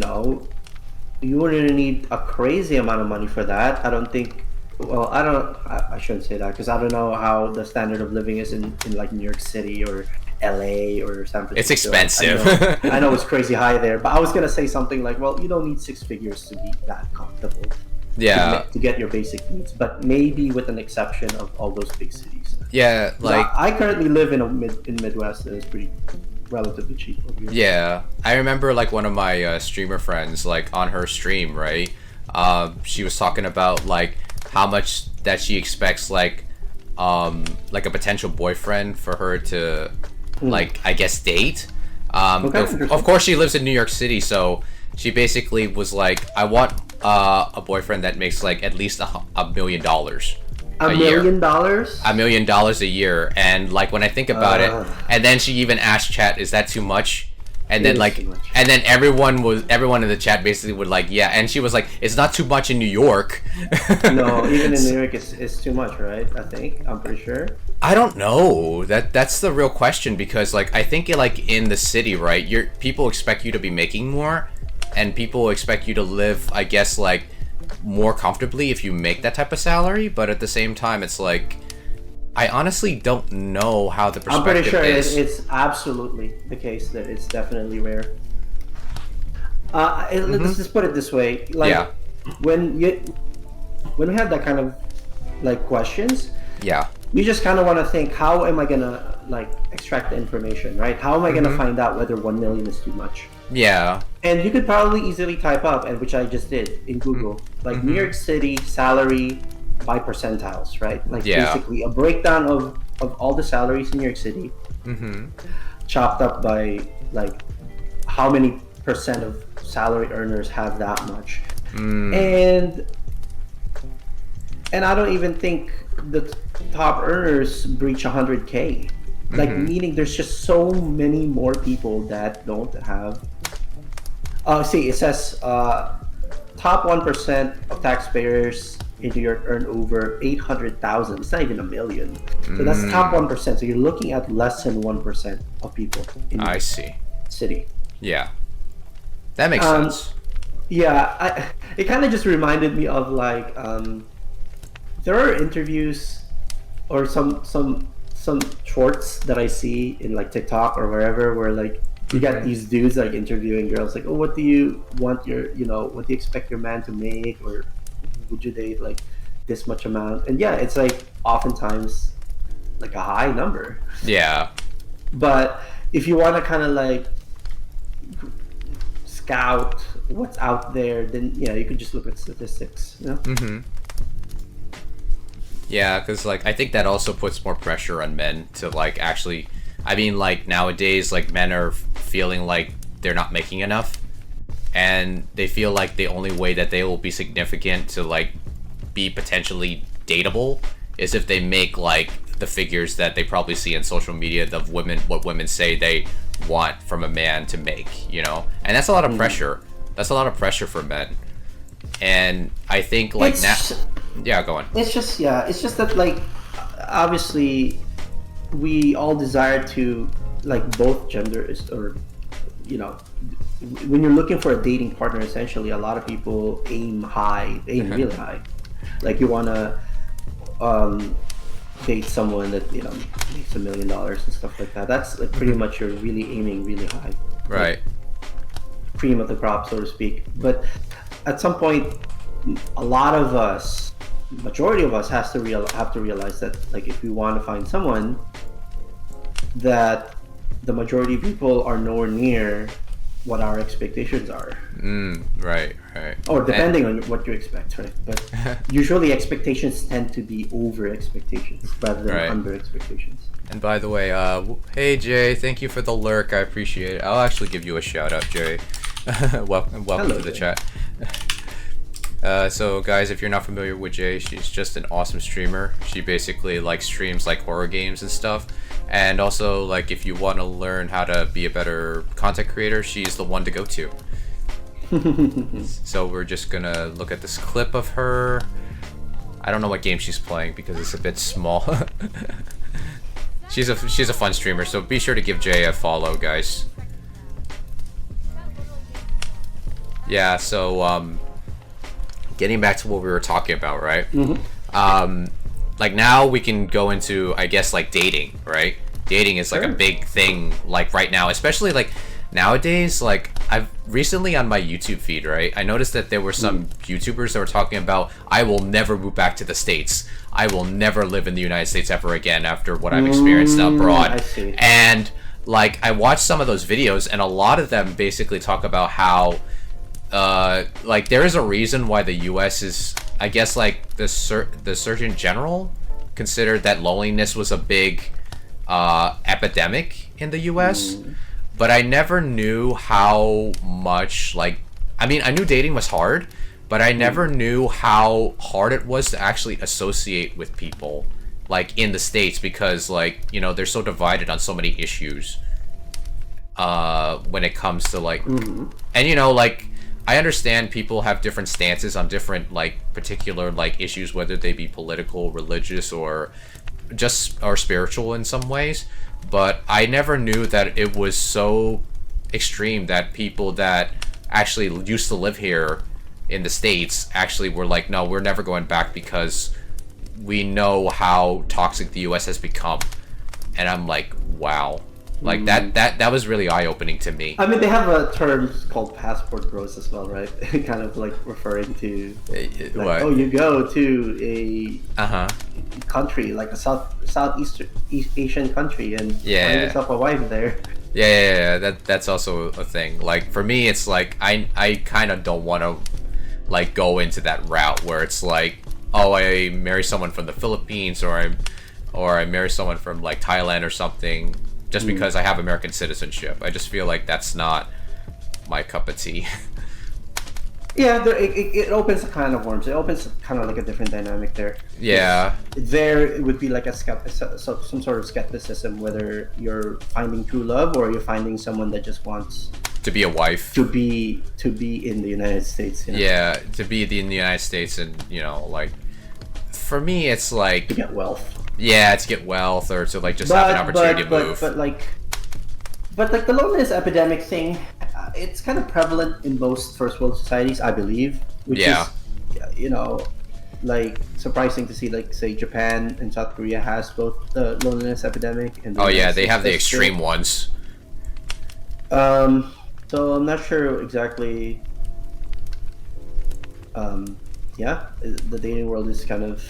need a crazy amount of money for that. I don't think, well, I shouldn't say that, because I don't know how the standard of living is in like New York City or LA or San Francisco. It's expensive. I know it's crazy high there, but I was going to say something like, well, you don't need 6 figures to be that comfortable. Yeah. to get your basic needs, but maybe with an exception of all those big cities. Yeah, like I currently live in Midwest, and it's pretty relatively cheap over here. yeah. I remember like one of my streamer friends, like on her stream, right? She was talking about like how much that she expects like a potential boyfriend for her to like I guess date. Of course she lives in New York City, so she basically was like, I want a boyfriend that makes like at least $1 million $1 million? $1 million a year. And like when I think about it, and then she even asked chat, is that too much? And then like, and then everyone in the chat basically would like, yeah. And she was like, it's not too much in New York. No, even in New York, it's too much, right? I'm pretty sure. I don't know. That's the real question, because like I think like in the city, right? People expect you to be making more, and people expect you to live, I guess, like more comfortably if you make that type of salary. But at the same time, it's like I honestly don't know how the perspective I'm pretty sure is. it's absolutely the case that it's definitely rare. Let's just put it this way: like Yeah. when we have that kind of like questions, Yeah. you just kind of want to think, how am I gonna like extract the information, right? How am I gonna find out whether 1 million is too much? Yeah. And you could probably easily type up, and which I just did in Google, like New York City salary by percentiles, right? Like basically a breakdown of all the salaries in New York City, chopped up by like how many percent of salary earners have that much. And I don't even think the top earners breach 100K. Like, meaning there's just so many more people that don't have. See, it says top 1% of taxpayers in New York earn over 800,000. It's not even a million. So that's top 1%. So you're looking at less than 1% of people in I see. city. Yeah. That makes sense. Yeah, it kind of just reminded me of like there are interviews or some shorts that I see in like TikTok or wherever, where like you got these dudes like interviewing girls, like, oh, what do you want your, what do you expect your man to make, or would you date like this much amount? And yeah, it's like oftentimes like a high number. Yeah. But if you want to kind of like scout what's out there, then yeah, you could just look at statistics. Yeah, because like I think that also puts more pressure on men to like actually. I mean, like nowadays, like men are feeling like they're not making enough, and they feel like the only way that they will be significant to like be potentially dateable is if they make like the figures that they probably see in social media of women, what women say they want from a man to make, and that's a lot of pressure. That's a lot of pressure for men, and I think like yeah, go on. It's just that like obviously we all desire to like both genders, or when you're looking for a dating partner, essentially a lot of people aim really high. Like you want to date someone that makes $1 million and stuff like that. That's like pretty much you're really aiming really high, right? Like, cream of the crop, so to speak. But at some point, a lot of us, majority of us, have to realize that like if we want to find someone, that the majority of people are nowhere near what our expectations are. Right. Or depending on what you expect, right? But usually expectations tend to be over expectations rather than under expectations. And by the way, hey Jay, thank you for the lurk. I appreciate it. I'll actually give you a shout out, Jay. welcome Hello, to the Jay. chat. So guys, if you're not familiar with Jay, she's just an awesome streamer. She basically like streams like horror games and stuff. And also, like, if you want to learn how to be a better content creator, she's the one to go to. So we're just gonna look at this clip of her. I don't know what game she's playing because it's a bit small. She's a fun streamer, so be sure to give Jay a follow, guys. Yeah, so getting back to what we were talking about, right? Like now we can go into, I guess, like dating, right? Dating is like a big thing, like right now, especially like nowadays, like, I've recently on my YouTube feed, right, I noticed that there were some YouTubers that were talking about, I will never move back to the States. I will never live in the United States ever again after what I've experienced abroad. I see. And, like, I watched some of those videos, and a lot of them basically talk about how, like, there is a reason why the U.S. is, I guess, like, the Surgeon General considered that loneliness was a big epidemic in the U.S., but I never knew how much, like, I mean, I knew dating was hard, but I never knew how hard it was to actually associate with people, like, in the States, because, like, you know, they're so divided on so many issues when it comes to, like, and, you know, like, I understand people have different stances on different, like, particular, like, issues, whether they be political, religious, or just, or spiritual in some ways, but I never knew that it was so extreme that people that actually used to live here in the States actually were like, no, we're never going back because we know how toxic the US has become. And I'm like, wow. Like, that was really eye-opening to me. I mean, they have a term called passport bros as well, right? Kind of like referring to, like, what? oh, you go to a country, like a Southeast Asian country, and find yourself a wife there. Yeah, that's also a thing. Like, for me, it's like, I kind of don't want to, like, go into that route where it's like, oh, I marry someone from the Philippines, or I marry someone from, like, Thailand or something, just because I have American citizenship. I just feel like that's not my cup of tea. Yeah, it opens a kind of worms. It opens kind of like a different dynamic there. Yeah. There it would be like some sort of skepticism whether you're finding true love or you're finding someone that just wants to be a wife. To be in the United States. You know? Yeah, to be in the United States, and, you know, like, for me, it's like, to get wealth. Yeah, to get wealth, or to, like, just have an opportunity to move. But like the loneliness epidemic thing, it's kind of prevalent in most first world societies, I believe. Which is, you know, like, surprising to see, like, say Japan and South Korea has both the loneliness epidemic and they have the extreme ones. So I'm not sure exactly. The dating world is kind of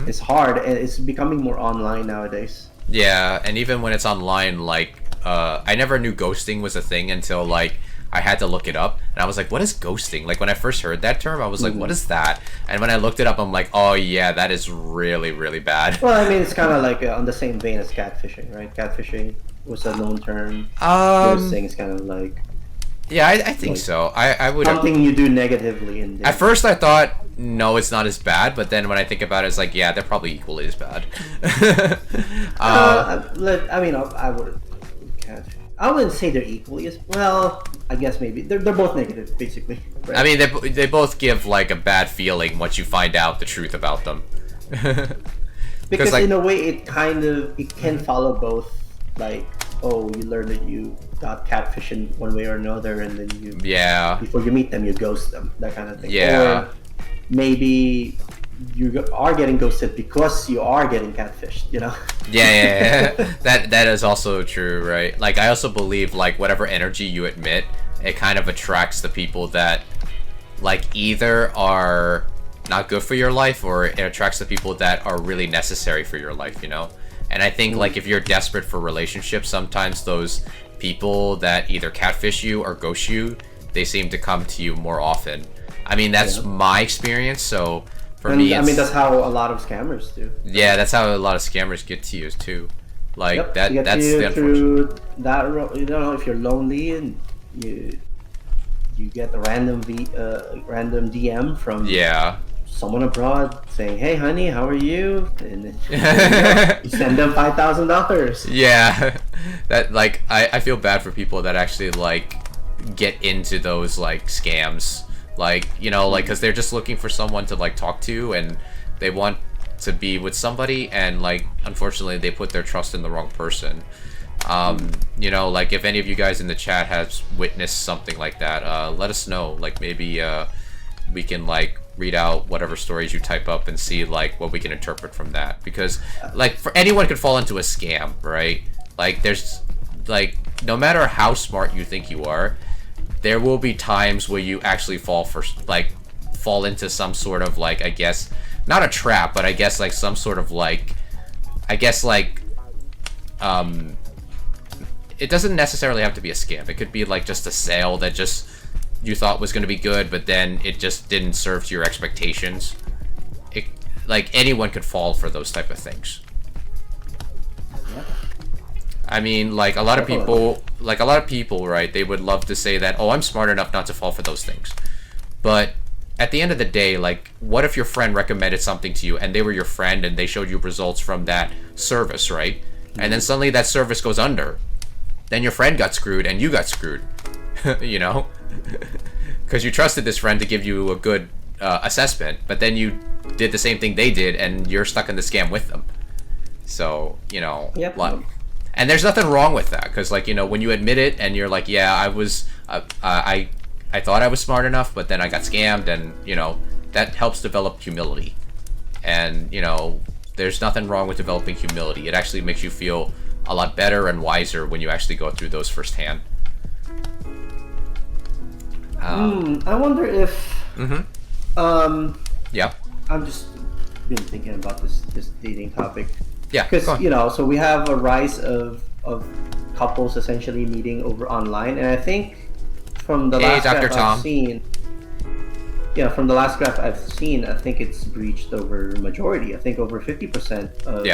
it's hard, and it's becoming more online nowadays. Yeah, and even when it's online, like, I never knew ghosting was a thing until, like, I had to look it up, and I was like, what is ghosting? Like, when I first heard that term, I was like, what is that? And when I looked it up, I'm like, oh yeah, that is really, really bad. Well, I mean, it's kind of like on the same vein as catfishing, right? Catfishing was a known term. Ghosting is kind of like... Yeah, I think like, so. I would... Something you do negatively. At first I thought, no, it's not as bad, but then when I think about it, it's like, yeah, they're probably equally as bad. I mean, I wouldn't say they're equally as... Well, I guess maybe. They're both negative, basically. Right? I mean, they both give, like, a bad feeling once you find out the truth about them. Because, like, in a way, it can follow both, like, oh, you learn that you got catfish in one way or another, and then you... Yeah. Before you meet them, you ghost them, that kind of thing. Yeah. Or maybe you are getting ghosted because you are getting catfished, you know? Yeah. That is also true, right? Like, I also believe, like, whatever energy you emit, it kind of attracts the people that, like, either are not good for your life, or it attracts the people that are really necessary for your life, you know? And I think, like, if you're desperate for relationships, sometimes those people that either catfish you or ghost you, they seem to come to you more often. I mean, that's my experience, so for me, I mean, that's how a lot of scammers do. Yeah, that's how a lot of scammers get to you, too. Like, that's the through that, you know, if you're lonely and you get a random DM from someone abroad saying, "Hey, honey, how are you?" And you send them $5,000. Yeah, that, like, I feel bad for people that actually, like, get into those, like, scams, like, you know, like, because they're just looking for someone to, like, talk to, and they want to be with somebody, and, like, unfortunately they put their trust in the wrong person. You know, like, if any of you guys in the chat has witnessed something like that, let us know. Like, maybe we can, like, read out whatever stories you type up and see, like, what we can interpret from that, because, like, for anyone could fall into a scam, right? Like, there's like, no matter how smart you think you are, there will be times where you actually fall into some sort of, like, I guess, not a trap, but I guess, like, some sort of, like, I guess, like, it doesn't necessarily have to be a scam. It could be, like, just a sale that just you thought was going to be good, but then it just didn't serve to your expectations. Like, anyone could fall for those type of things. I mean, like, a lot of people, right, they would love to say that, oh, I'm smart enough not to fall for those things. But at the end of the day, like, what if your friend recommended something to you and they were your friend and they showed you results from that service, right? And then suddenly that service goes under. Then your friend got screwed and you got screwed, you know? Because you trusted this friend to give you a good assessment, but then you did the same thing they did and you're stuck in the scam with them. So, you know, Yep. And there's nothing wrong with that, because, like, you know, when you admit it and you're like, yeah, I thought I was smart enough, but then I got scammed, and, you know, that helps develop humility. And, you know, there's nothing wrong with developing humility. It actually makes you feel a lot better and wiser when you actually go through those firsthand. I wonder if... Yeah. I'm just been thinking about this dating topic. Yeah, because you know, so we have a rise of couples essentially meeting over online, and I think from the last Dr. graph Tom. I've seen, from the last graph I've seen, I think it's breached over majority. I think over 50% of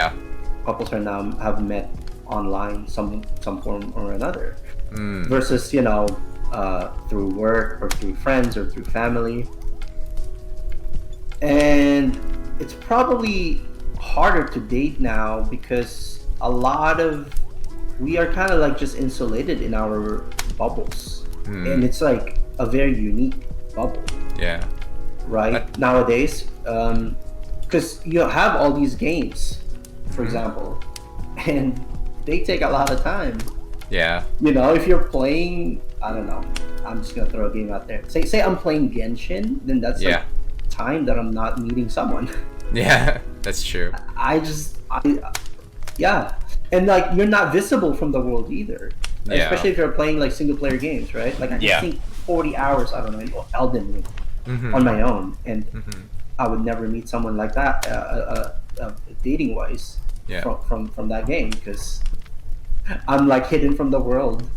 couples are now have met online, some form or another, versus, you know, through work or through friends or through family, and it's probably harder to date now because we are kind of like just insulated in our bubbles, and it's like a very unique bubble. Yeah. Right. Nowadays, because you have all these games, for example, and they take a lot of time. Yeah. You know, if you're playing, I don't know, I'm just gonna throw a game out there. Say I'm playing Genshin, then that's like time that I'm not meeting someone. Yeah, that's true. And like, you're not visible from the world either. Yeah. Especially if you're playing like single player games, right? Like, I can think 40 hours, I don't know, in Elden Ring on my own, and I would never meet someone like that, dating wise, from that game, because I'm like hidden from the world.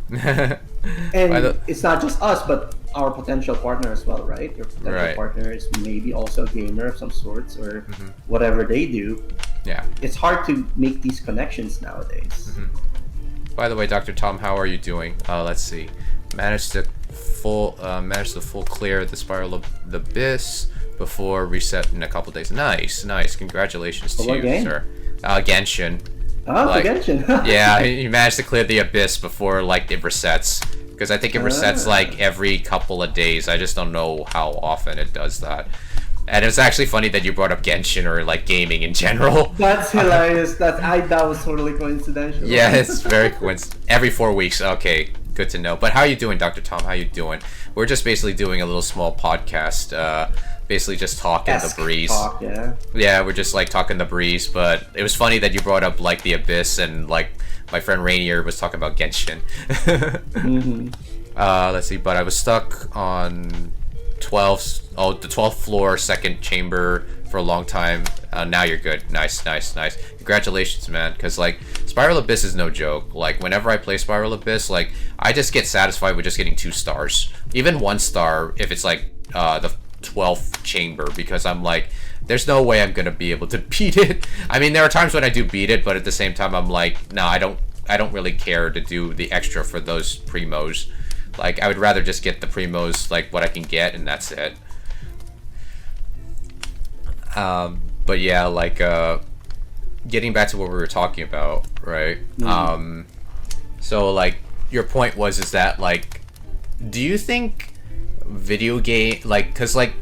And it's not just us, but our potential partner as well, right? Your potential partner is maybe also a gamer of some sorts, or whatever they do. Yeah. It's hard to make these connections nowadays. By the way, Dr. Tom, how are you doing? Let's see. Managed to full clear the spiral of the abyss before reset in a couple days. Nice. Congratulations to you, sir. Genshin. Oh, like, Genshin. Yeah, you managed to clear the abyss before, like, it resets. Because I think it resets, like, every couple of days. I just don't know how often it does that. And it's actually funny that you brought up Genshin, or, like, gaming in general. That's hilarious. That was totally coincidental. Yeah, it's very coincidental. Every 4 weeks. Okay, good to know. But how are you doing, Dr. Tom? How are you doing? We're just basically doing a little small podcast, basically just talking the breeze. Yeah, we're just like talking the breeze, but it was funny that you brought up like the abyss, and like my friend Rainier was talking about Genshin. Let's see, but I was stuck on the 12th floor, second chamber for a long time. Now you're good. Nice. Congratulations, man, because like Spiral Abyss is no joke. Like, whenever I play Spiral Abyss, like, I just get satisfied with just getting 2 stars, even 1 star if it's like the 12th chamber, because I'm like, there's no way I'm gonna be able to beat it. I mean, there are times when I do beat it, but at the same time I'm like, no, I don't really care to do the extra for those primos. Like, I would rather just get the primos, like what I can get, and that's it. But yeah, like getting back to what we were talking about, right? So like, your point is that, like, do you think video game, like, because like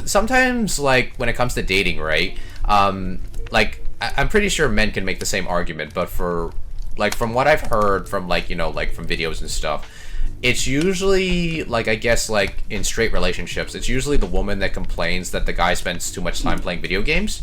sometimes, like, when it comes to dating, right, like, I'm pretty sure men can make the same argument, but for, like, from what I've heard from, like, you know, like, from videos and stuff, it's usually, like, I guess, like, in straight relationships, it's usually the woman that complains that the guy spends too much time playing video games.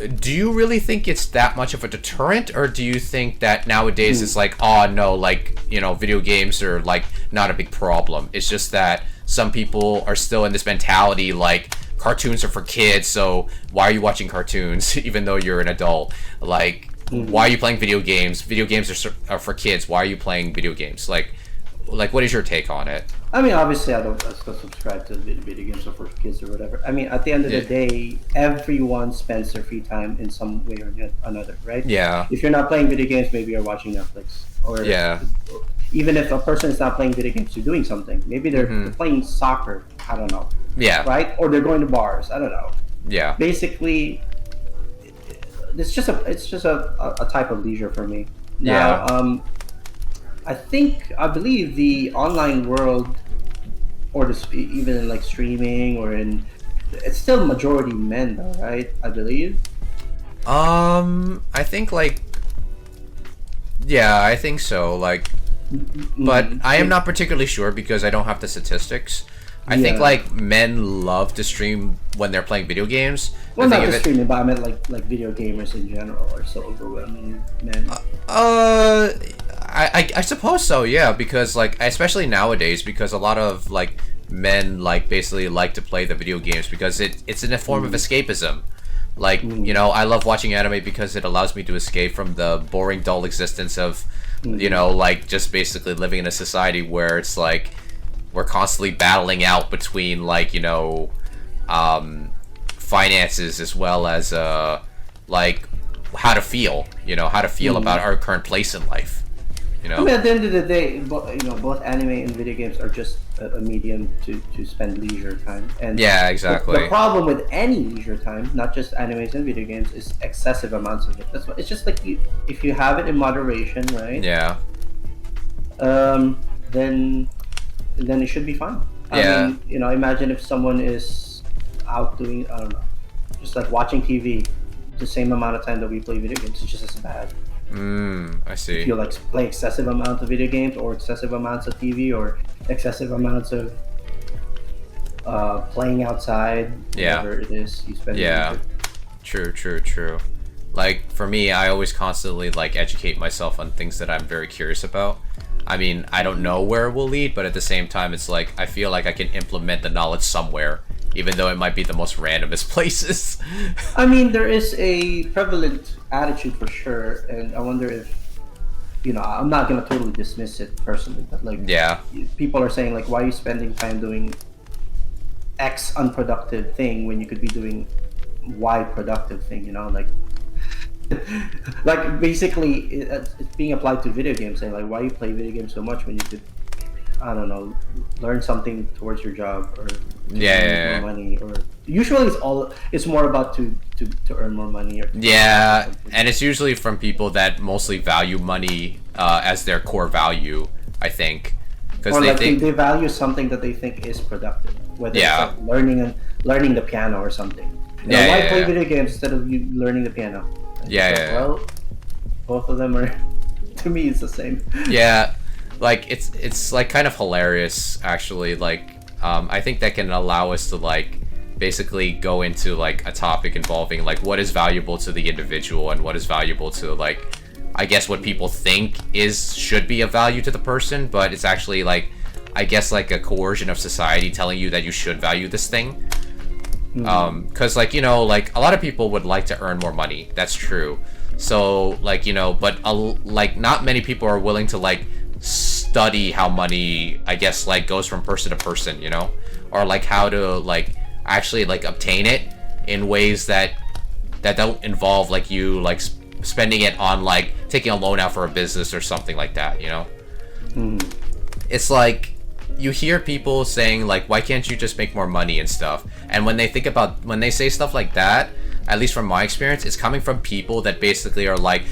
do you really think it's that much of a deterrent, or do you think that nowadays it's like, oh no, like, video games are like not a big problem? It's just that some people are still in this mentality like cartoons are for kids, so why are you watching cartoons even though you're an adult? Like, why are you playing video games? Video games are for kids. Why are you playing video games? Like what is your take on it? I mean, obviously, I still subscribe to video games or for kids or whatever. I mean, at the end of the day, everyone spends their free time in some way or another, right? Yeah. If you're not playing video games, maybe you're watching Netflix. Or even if a person is not playing video games, you're doing something. Maybe they're playing soccer. I don't know. Yeah. Right? Or they're going to bars. I don't know. Yeah. Basically, it's just a type of leisure for me. Now, I believe the online world, or even in like streaming or it's still majority men though, right? I believe. I think I think so. Like, but I am not particularly sure because I don't have the statistics. I think like men love to stream when they're playing video games. Well, not just streaming, but I meant like video gamers in general are so overwhelming men. I suppose so, yeah, because like especially nowadays, because a lot of like men like basically like to play the video games because it's in a form of escapism. Like, I love watching anime because it allows me to escape from the boring, dull existence of, like just basically living in a society where it's like we're constantly battling out between like, finances as well as like how to feel, about our current place in life. I mean, at the end of the day, both anime and video games are just a medium to spend leisure time. And yeah, exactly. The problem with any leisure time, not just animes and video games, is excessive amounts of it. That's what it's just like if you have it in moderation, right? Yeah. Then it should be fine. I mean, imagine if someone is out doing, I don't know, just like watching TV, the same amount of time that we play video games, it's just as bad. I see. If you like play excessive amounts of video games or excessive amounts of TV or excessive amounts of playing outside, whatever it is, you spend. Yeah, true. Like for me, I always constantly like educate myself on things that I'm very curious about. I mean, I don't know where it will lead, but at the same time, it's like I feel like I can implement the knowledge somewhere, even though it might be the most randomest places. I mean, there is a prevalent attitude for sure, and I wonder if, I'm not gonna totally dismiss it personally, but like, people are saying like, why are you spending time doing X unproductive thing when you could be doing Y productive thing? Like basically, it's being applied to video games, saying like, why you play video games so much when you could, I don't know, learn something towards your job or more money, or usually it's more about to earn more money or and it's usually from people that mostly value money as their core value, I think, because they value something that they think is productive, whether it's like learning the piano or something. Why play video games instead of you learning the piano? Well, both of them are, to me, it's the same. Like it's like kind of hilarious actually. Like I think that can allow us to like basically go into like a topic involving like what is valuable to the individual and what is valuable to like, I guess, what people think should be of value to the person, but it's actually like, I guess, like a coercion of society telling you that you should value this thing. Because like, like a lot of people would like to earn more money. That's true. So like, but like not many people are willing to like study how money, I guess, like goes from person to person, or like how to like actually like obtain it in ways that don't involve like you like spending it on like taking a loan out for a business or something like that. It's like you hear people saying like, why can't you just make more money and stuff? And when they say stuff like that, at least from my experience, it's coming from people that basically are like,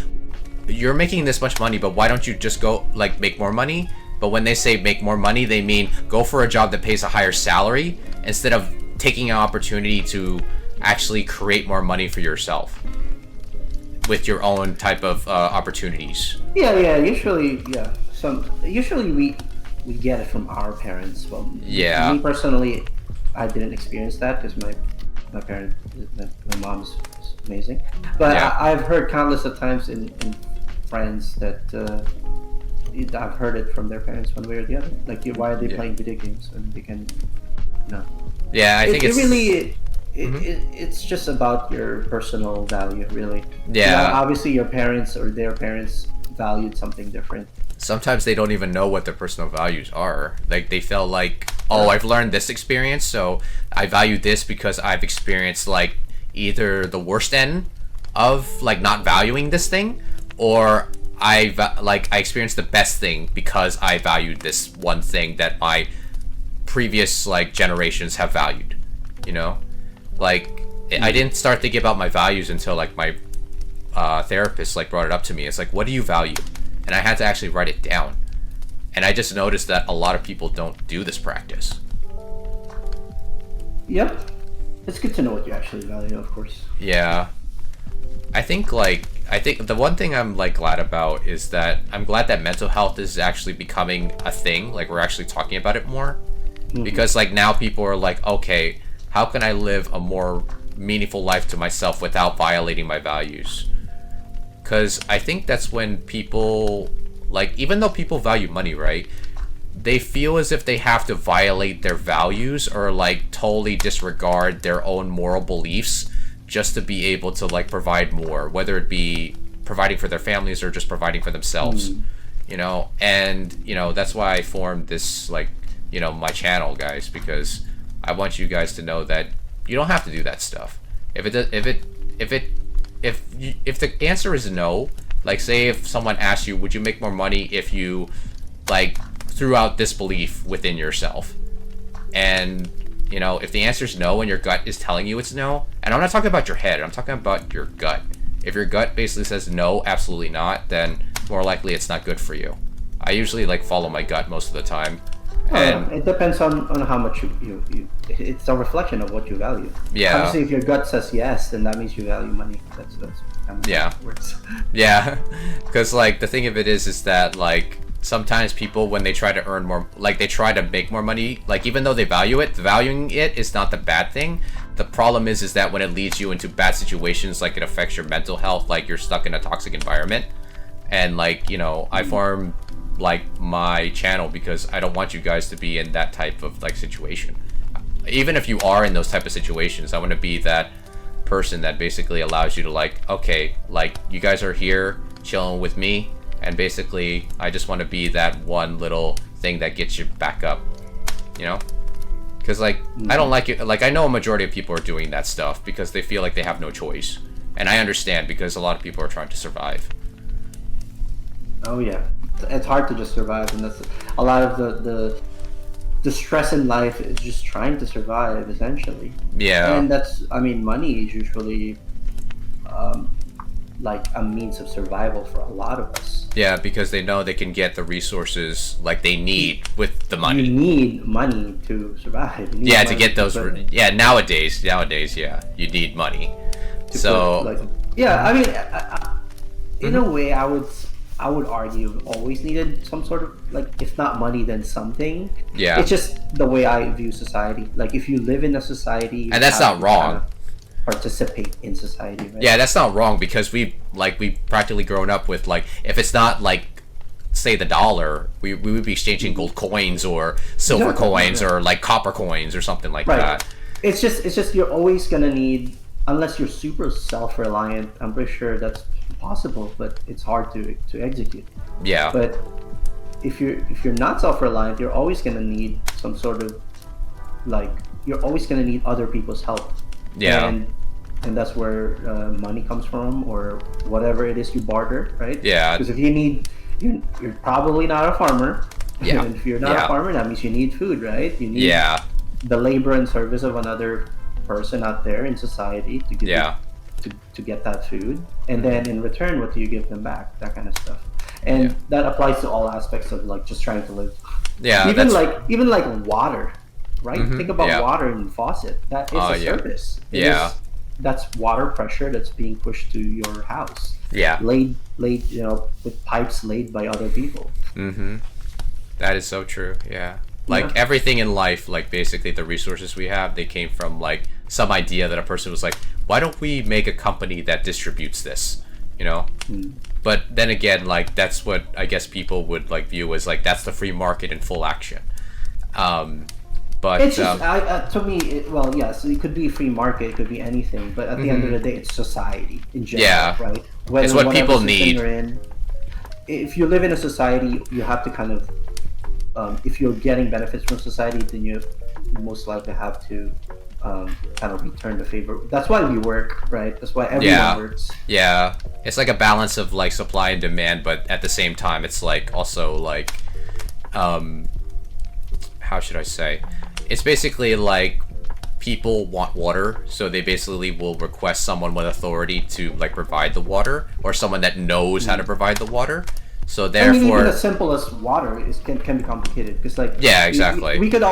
you're making this much money, but why don't you just go like make more money? But when they say make more money, they mean go for a job that pays a higher salary instead of taking an opportunity to actually create more money for yourself with your own type of opportunities. Usually we get it from our parents. Well, me personally, I didn't experience that because my mom's amazing. But Yeah. I've heard countless of times in friends that I've heard it from their parents one way or the other. Like, why are they Yeah. playing video games when they can, you know? Yeah, I think It it's. really Mhm. it's just about your personal value, really. Yeah. Obviously, your parents or their parents valued something different. Sometimes they don't even know what their personal values are. Like they feel like, oh, I've learned this experience, so I value this because I've experienced like either the worst end of like not valuing this thing, or I experienced the best thing because I valued this one thing that my previous like generations have valued. You know, like I didn't start thinking about my values until like my therapist like brought it up to me. It's like, what do you value? And I had to actually write it down. And I just noticed that a lot of people don't do this practice. Yep, it's good to know what you actually value, of course. Yeah. I think the one thing I'm like glad about is that I'm glad that mental health is actually becoming a thing. Like we're actually talking about it more. Because like now people are like, okay, how can I live a more meaningful life to myself without violating my values? Because I think that's when people, like, even though people value money, right? They feel as if they have to violate their values or, like, totally disregard their own moral beliefs just to be able to, like, provide more. Whether it be providing for their families or just providing for themselves, you know? And, you know, that's why I formed this, like, you know, my channel, guys, because I want you guys to know that you don't have to do that stuff. If the answer is no, like say if someone asks you, would you make more money if you like threw out this belief within yourself? And you know, if the answer is no and your gut is telling you it's no, and I'm not talking about your head, I'm talking about your gut. If your gut basically says no, absolutely not, then more likely it's not good for you. I usually like follow my gut most of the time. And It depends on how much you it's a reflection of what you value. yeah. Obviously, if your gut says yes, then that means you value money. That's kind of Yeah. how it works. Yeah, because like the thing of it is that like sometimes people when they try to earn more, like they try to make more money, like even though they value it, valuing it is not the bad thing. The problem is that when it leads you into bad situations, like it affects your mental health, like you're stuck in a toxic environment. And like, you know, I formed like my channel because I don't want you guys to be in that type of like situation. Even if you are in those type of situations, I want to be that person that basically allows you to like, okay, like you guys are here chilling with me, and basically I just want to be that one little thing that gets you back up, you know? Because like I don't like it. Like I know a majority of people are doing that stuff because they feel like they have no choice, and I understand because a lot of people are trying to survive. Oh yeah, it's hard to just survive, and that's a lot of the stress in life is just trying to survive essentially. Yeah. And that's, I mean, money is usually like a means of survival for a lot of us. Yeah, because they know they can get the resources like they need with the You money. need money to survive. You need Yeah, to money get those. put- Yeah, nowadays, yeah, you need money. to So put, like, yeah, I mean, in a way, I would argue we've always needed some sort of, like, if not money, then something. yeah, It's just the way I view society. Like, if you live in a society, you and that's have not to wrong. kind of participate in society, right? Yeah, that's not wrong because we've practically grown up with like if it's not like say the dollar, we would be exchanging gold coins or silver Exactly, coins yeah. or like copper coins or something like Right. that. It's just you're always gonna need, unless you're super self-reliant. I'm pretty sure that's possible, but it's hard to execute. Yeah. But if you're not self-reliant, you're always gonna need some sort of, like, you're always gonna need other people's help. Yeah. And that's where money comes from, or whatever it is you barter, right? Yeah. Because if you need, you're probably not a farmer. Yeah. And if you're not Yeah. a farmer, that means you need food, right? You need Yeah. the labor and service of another person out there in society to give Yeah. to get that food, and then in return, what do you give them back? That kind of stuff. And Yeah. that applies to all aspects of, like, just trying to live. Yeah. even that's, even like water, right? Mhm, Think about yeah. water in the faucet. That is Oh, a yeah. service. Yeah. That's water pressure that's being pushed to your house, yeah. laid, you know, with pipes laid by other people. Mm-hmm. That is so true. Yeah. Like Yeah. everything in life, like basically the resources we have, they came from like some idea that a person was like, why don't we make a company that distributes this, you know? But then again, like, that's what I guess people would like view as like, that's the free market in full action. But it's just to me, well, yes, it could be free market, it could be anything, but at the end of the day, it's society in general, right? Whether, it's what whatever people system need. you're in, if you live in a society, you have to kind of, if you're getting benefits from society, then you most likely have to kind of return the favor. That's why we work, right? That's why everyone works. Yeah, it's like a balance of like supply and demand, but at the same time, it's like also like, how should I say? It's basically like people want water, so they basically will request someone with authority to like provide the water, or someone that knows how to provide the water. So therefore, I mean, even as simple as water can be complicated, because like exactly. We could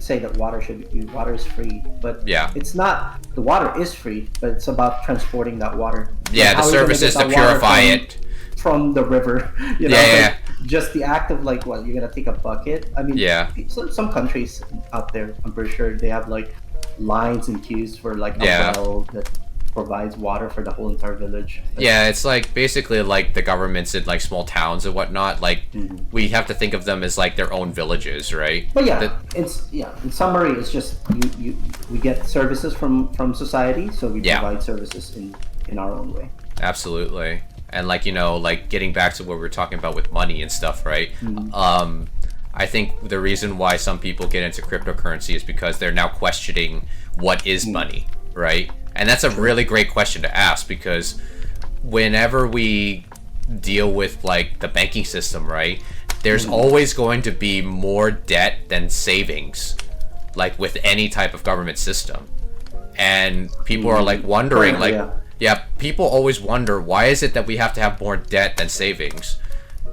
say that water is free, but it's not. The water is free, but it's about transporting that water. Yeah, the services to purify it from the river. You know, just the act of like, well, you're gonna take a bucket. I mean, some countries out there, I'm pretty sure they have like lines and queues for like a well that provides water for the whole entire village. It's like basically like the governments in like small towns and whatnot. Like we have to think of them as like their own villages, right? But in summary, it's just we get services from society, so we provide services in our own way. Absolutely. And like, you know, like getting back to what we were talking about with money and stuff, right? I think the reason why some people get into cryptocurrency is because they're now questioning what is money, right? And that's a really great question to ask, because whenever we deal with like the banking system, right, there's always going to be more debt than savings, like with any type of government system. And people are like wondering, people always wonder, why is it that we have to have more debt than savings?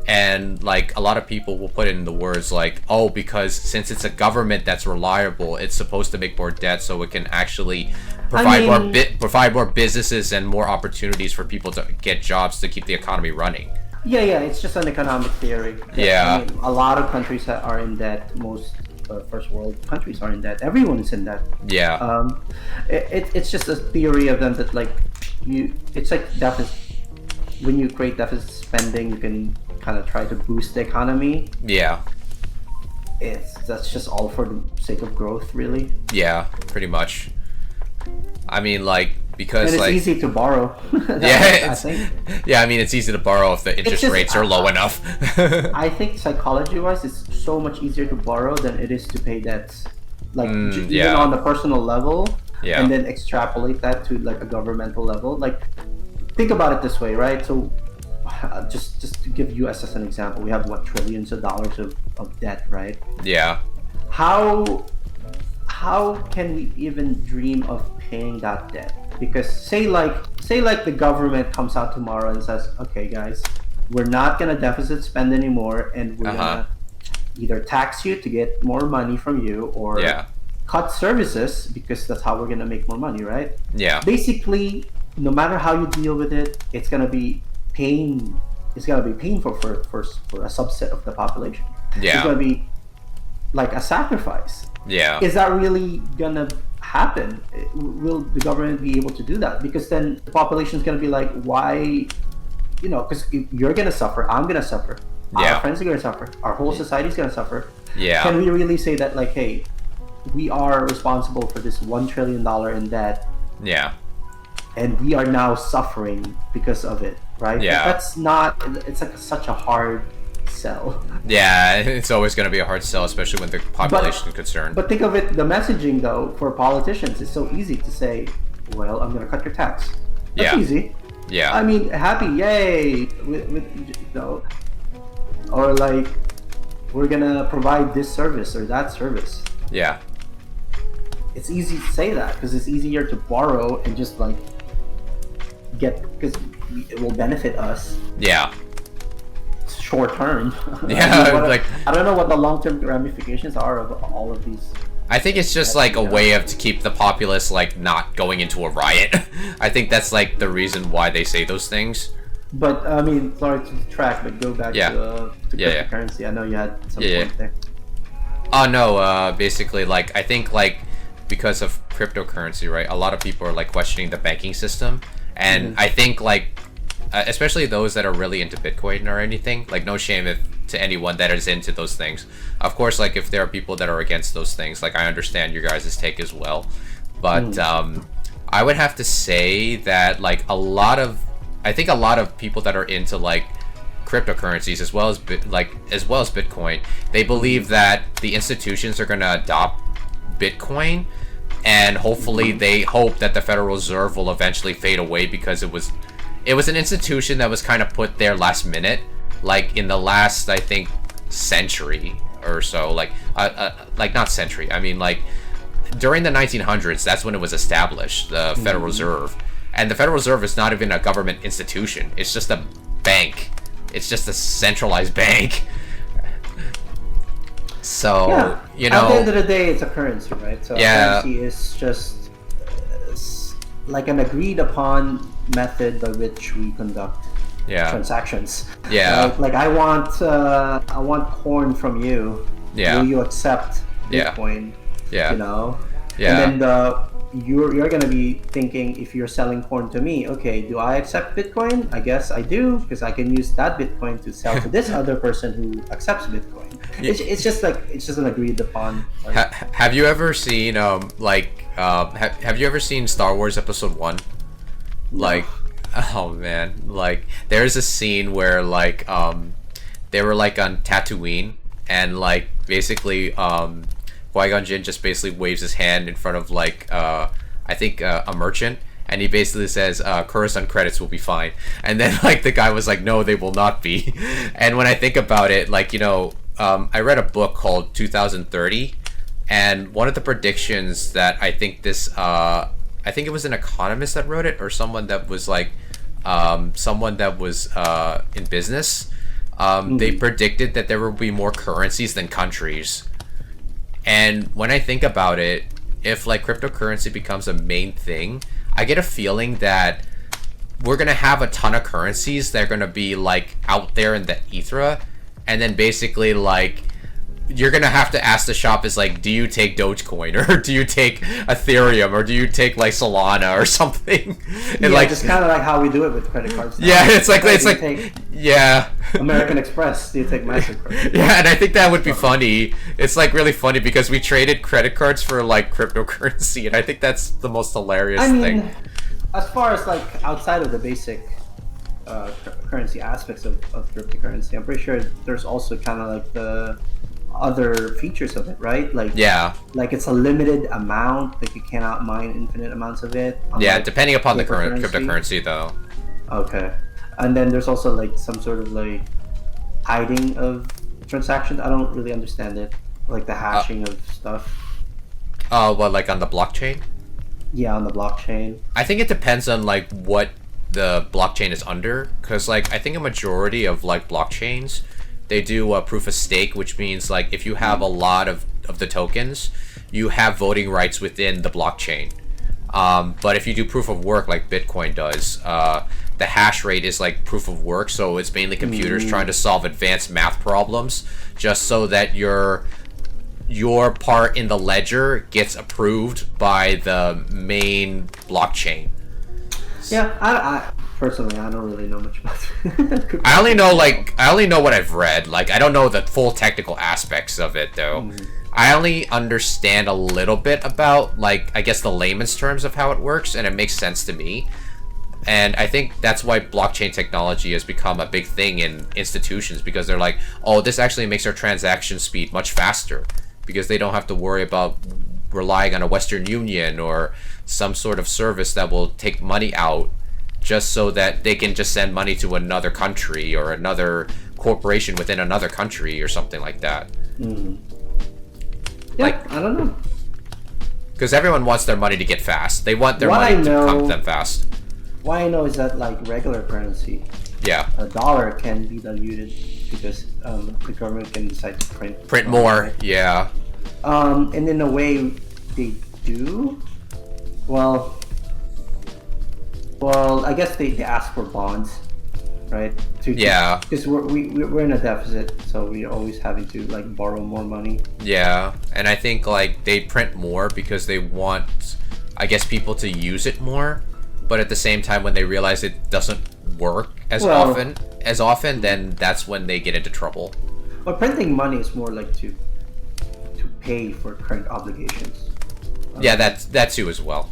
And like a lot of people will put it in the words like, oh, because since it's a government that's reliable, it's supposed to make more debt so it can actually provide more businesses and more opportunities for people to get jobs to keep the economy running. It's just an economic theory. I mean, a lot of countries that are in debt, most first world countries are in debt. Everyone is in debt. It's just a theory of them that like it's like deficit. When you create deficit spending, you can kind of try to boost the economy. That's just all for the sake of growth, really. Pretty much. I mean, like, because and it's like easy to borrow. I mean, it's easy to borrow if the interest rates are low enough. I think psychology-wise, it's so much easier to borrow than it is to pay debts. Like even on the personal level, and then extrapolate that to like a governmental level. Like, think about it this way, right? So just to give US as an example, we have what, trillions of dollars of debt, right? How can we even dream of paying that debt? Because say like the government comes out tomorrow and says, okay guys, we're not gonna deficit spend anymore, and we're gonna either tax you to get more money from you, or cut services because that's how we're gonna make more money, right? Basically, no matter how you deal with it, it's gonna be pain. It's gonna be painful for a subset of the population. It's gonna be like a sacrifice. Is that really gonna happen? Will the government be able to do that? Because then the population is gonna be like, why? You know, because you're gonna suffer, I'm gonna suffer, our friends are gonna suffer, our whole society is gonna suffer. Can we really say that like, hey, we are responsible for this $1 trillion in debt? And we are now suffering because of it, right? That's not. It's like such a hard sell. It's always going to be a hard sell, especially when the population is concerned. But think of it, the messaging though for politicians is so easy to say, well, I'm going to cut your tax. That's easy. I mean, happy, yay, with you know, or like, we're going to provide this service or that service. It's easy to say that because it's easier to borrow and just like because it will benefit us. Short term. Like, I don't know what the long term ramifications are of all of these. I think it's just like a way to keep the populace like not going into a riot. I think that's like the reason why they say those things. But I mean, sorry to detract, but go back to cryptocurrency. I know you had some point there. Oh no, basically like I think like because of cryptocurrency, right? A lot of people are like questioning the banking system, and I think like especially those that are really into Bitcoin or anything, like no shame if to anyone that is into those things. Of course, like if there are people that are against those things, like I understand your guys' take as well, but I would have to say that like I think a lot of people that are into like cryptocurrencies as well as Bitcoin, they believe that the institutions are going to adopt Bitcoin, and hopefully they hope that the Federal Reserve will eventually fade away, because it was an institution that was kind of put there last minute, like in the last, I think, century or so, like not century, I mean like during the 1900s, that's when it was established, the Federal Reserve. And the Federal Reserve is not even a government institution, it's just a bank. It's just a centralized bank. So, yeah. You know, at the end of the day, it's a currency, right? So yeah. a currency is just like an agreed upon method by which we conduct transactions. Yeah. Like I want corn from you. Yeah. Will you accept Bitcoin? Yeah. You know? Yeah. And then you're gonna be thinking, if you're selling corn to me, okay, do I accept Bitcoin? I guess I do, because I can use that Bitcoin to sell to this other person who accepts Bitcoin. It's just an agreed upon. Have you ever seen have you ever seen Star Wars Episode 1? No. Like, oh man, like there's a scene where like they were like on Tatooine, and like basically Qui-Gon Jinn just basically waves his hand in front of like I think a merchant, and he basically says Coruscant credits will be fine, and then like the guy was like, no, they will not be. And when I think about it, like, you know, I read a book called 2030, and one of the predictions that I think I think it was an economist that wrote it, or someone that was like in business, they predicted that there will be more currencies than countries. And when I think about it, if like cryptocurrency becomes a main thing, I get a feeling that we're gonna have a ton of currencies that are gonna be like out there in the ether, and then basically like you're gonna have to ask the shop is like, do you take Dogecoin, or do you take Ethereum, or do you take like Solana or something? And yeah, like just kind of like how we do it with credit cards now. Yeah, it's like yeah. American Express, do you take MasterCard? Yeah, and I think that would be funny. It's like really funny because we traded credit cards for like cryptocurrency, and I think that's the most hilarious thing. As far as like outside of the basic currency aspects of cryptocurrency, I'm pretty sure there's also kind of like the other features of it, right? Like like it's a limited amount, like you cannot mine infinite amounts of it. Yeah, depending upon the current cryptocurrency though. Okay. And then there's also like some sort of like hiding of transactions. I don't really understand it, like the hashing of stuff. Oh, well, like on the blockchain? Yeah, on the blockchain. I think it depends on like what the blockchain is under, because like I think a majority of like blockchains, they do a proof of stake, which means like if you have a lot of the tokens, you have voting rights within the blockchain. But if you do proof of work like Bitcoin does, the hash rate is like proof of work, so it's mainly computers trying to solve advanced math problems just so that your part in the ledger gets approved by the main blockchain. Yeah, I personally, I don't really know much about it. I only know what I've read. Like, I don't know the full technical aspects of it though. I only understand a little bit about, like, I guess the layman's terms of how it works, and it makes sense to me. And I think that's why blockchain technology has become a big thing in institutions, because they're like, oh, this actually makes our transaction speed much faster, because they don't have to worry about relying on a Western Union or some sort of service that will take money out just so that they can just send money to another country or another corporation within another country or something like that. Yeah, like, I don't know. Because everyone wants their money to get fast. They want their money to come to them fast. What I know is that, like, regular currency, a dollar can be diluted because the government can decide to print more. Right? Yeah. And in a way, they do. Well, I guess they ask for bonds. right? Yeah. Because we're in a deficit, so we're always having to like borrow more money. Yeah, and I think like they print more because they want, I guess, people to use it more, but at the same time, when they realize it doesn't work as often, then that's when they get into trouble. But printing money is more like to pay for current obligations. Yeah, that too as well.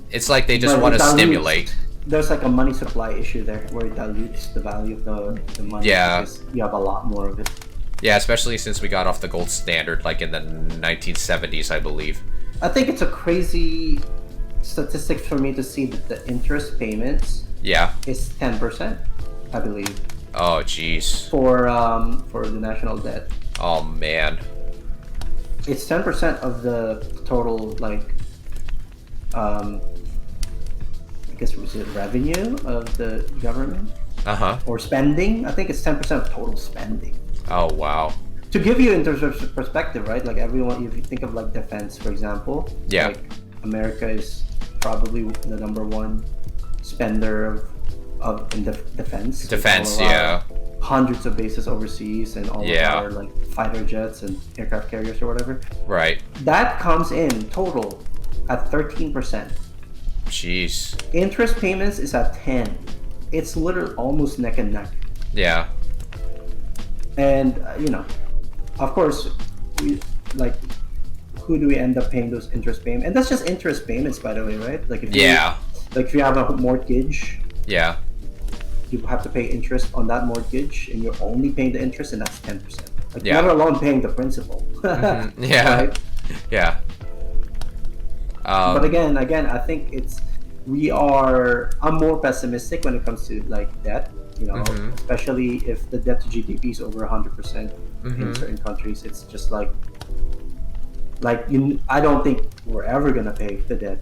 It's like they just want to stimulate. There's like a money supply issue there where it dilutes the value of the money. Yeah. Because you have a lot more of it. Yeah, especially since we got off the gold standard like in the 1970s, I believe. I think it's a crazy statistic for me to see that the interest payments is 10%, I believe. Oh, jeez. For the national debt. Oh, man. It's 10% of the total, like, I guess was it revenue of the government? Uh-huh. Or spending? I think it's 10% of total spending. Oh, wow. To give you in terms of perspective, right? Like everyone, if you think of like defense, for example, yeah, like America is probably the #1 spender of in defense. Defense, yeah. Hundreds of bases overseas and all of our like fighter jets and aircraft carriers or whatever. Right. That comes in total at 13%. Jeez. Interest payments is at 10. It's literally almost neck and neck. Yeah. And you know, of course, we like who do we end up paying those interest payments? And that's just interest payments, by the way, right? Like if if you have a mortgage, you have to pay interest on that mortgage, and you're only paying the interest, and that's 10%. Like let alone paying the principal. Mm-hmm. Yeah. Right? Yeah. But again, I think I'm more pessimistic when it comes to like debt. You know, especially if the debt to GDP is over 100% in certain countries. It's just like I don't think we're ever gonna pay the debt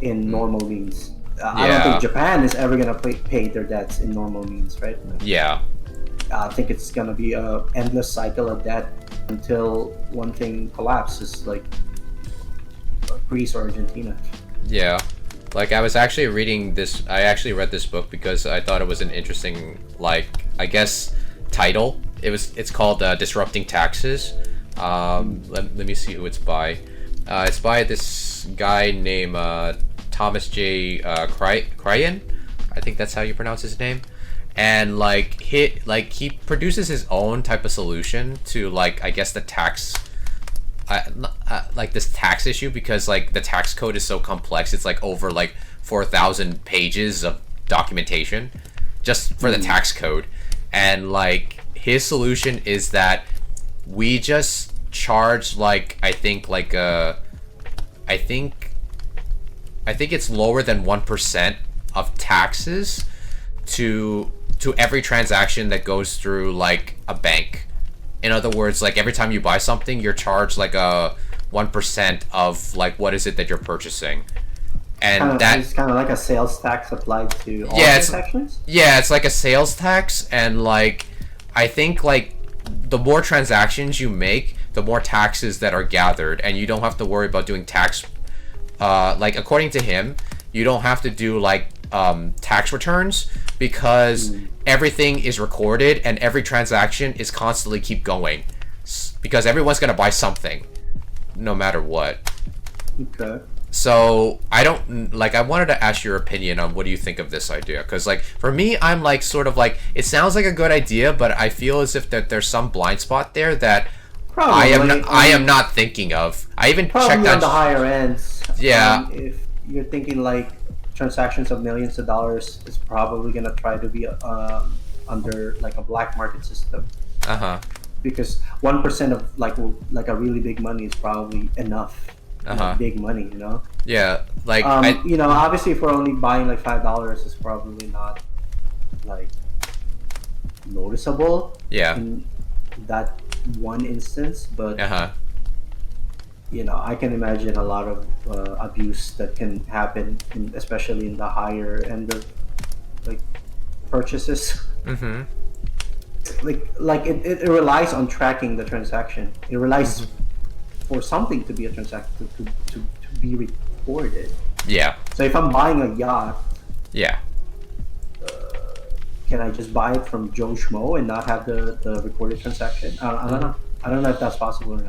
in normal means. I don't think Japan is ever gonna pay their debts in normal means, right? Yeah. I think it's gonna be a endless cycle of debt until one thing collapses, like Greece or Argentina. Yeah. Like I was actually reading this. I actually read this book because I thought it was an interesting, like I guess, title. It's called Disrupting Taxes. Let me see who it's by. It's by this guy named Thomas J. Cryan. I think that's how you pronounce his name. And he produces his own type of solution to like I guess the tax. Like this tax issue, because like the tax code is so complex. It's like over like 4,000 pages of documentation just for the tax code, and like his solution is that we just charge like I think it's lower than 1% of taxes to every transaction that goes through like a bank. In other words, like every time you buy something, you're charged like a 1% of like what is it that you're purchasing, and it's kind of like a sales tax applied to all transactions. Yeah, it's like a sales tax, and like I think like the more transactions you make, the more taxes that are gathered, and you don't have to worry about doing tax. Like according to him, you don't have to do like tax returns because everything is recorded and every transaction is constantly keep going because everyone's gonna buy something no matter what. Okay. So I wanted to ask your opinion on what do you think of this idea, because like for me I'm like sort of like it sounds like a good idea, but I feel as if that there's some blind spot there that I am not thinking of. I even checked on the higher ends. Yeah. If you're thinking like transactions of millions of dollars, is probably gonna try to be under like a black market system. Because 1% of like a really big money is probably enough. Big money, you know. Yeah, like you know, obviously if we're only buying like $5, it's probably not like noticeable. Yeah. In that one instance, but you know, I can imagine a lot of abuse that can happen, especially in the higher end of like purchases. Like it relies on tracking the transaction. It relies for something to be a transaction to be recorded. Yeah. So if I'm buying a yacht, can I just buy it from Joe Schmo and not have the recorded transaction? I don't know. I don't know if that's possible or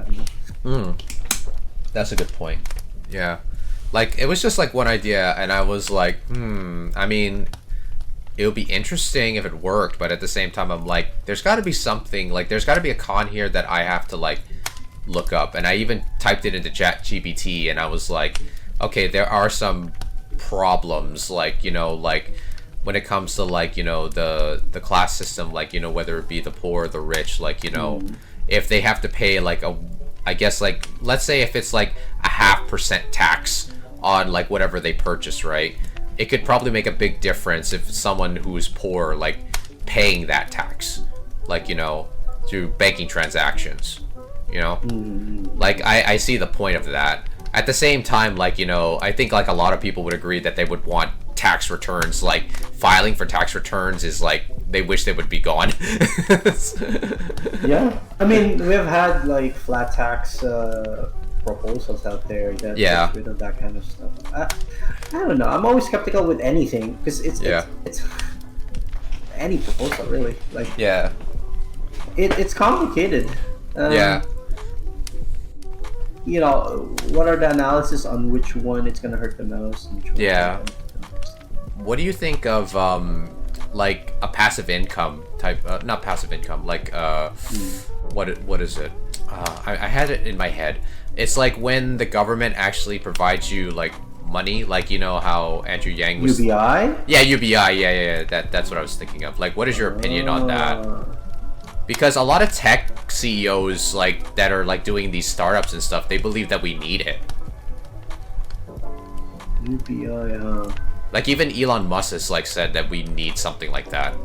not. That's a good point. Yeah. Like, it was just like one idea, and I was like, I mean, it would be interesting if it worked, but at the same time, I'm like, there's got to be something, like, there's got to be a con here that I have to, like, look up. And I even typed it into ChatGPT, and I was like, okay, there are some problems, like, you know, like, when it comes to, like, you know, the class system, like, you know, whether it be the poor or the rich, like, you know, if they have to pay, like, I guess, like, let's say if it's, like, a 0.5% tax on, like, whatever they purchase, right? It could probably make a big difference if someone who's poor, like, paying that tax, like, you know, through banking transactions, you know? Like, I see the point of that. At the same time, like, you know, I think, like, a lot of people would agree that they would want tax returns, like, filing for tax returns is, like, they wish they would be gone. Yeah. I mean, we've had, like, flat tax proposals out there that gets rid of that kind of stuff. I don't know. I'm always skeptical with anything because it's any proposal really. Like it's complicated. You know, what are the analysis on which one it's gonna hurt the most? And which one What do you think of like a passive income type? Not passive income, like what is it? I had it in my head. It's like when the government actually provides you like money, like, you know how Andrew Yang was UBI? Yeah, UBI. Yeah. That's what I was thinking of. Like, what is your opinion on that? Because a lot of tech CEOs like that are like doing these startups and stuff, they believe that we need it. UBI, like even Elon Musk has like said that we need something like that.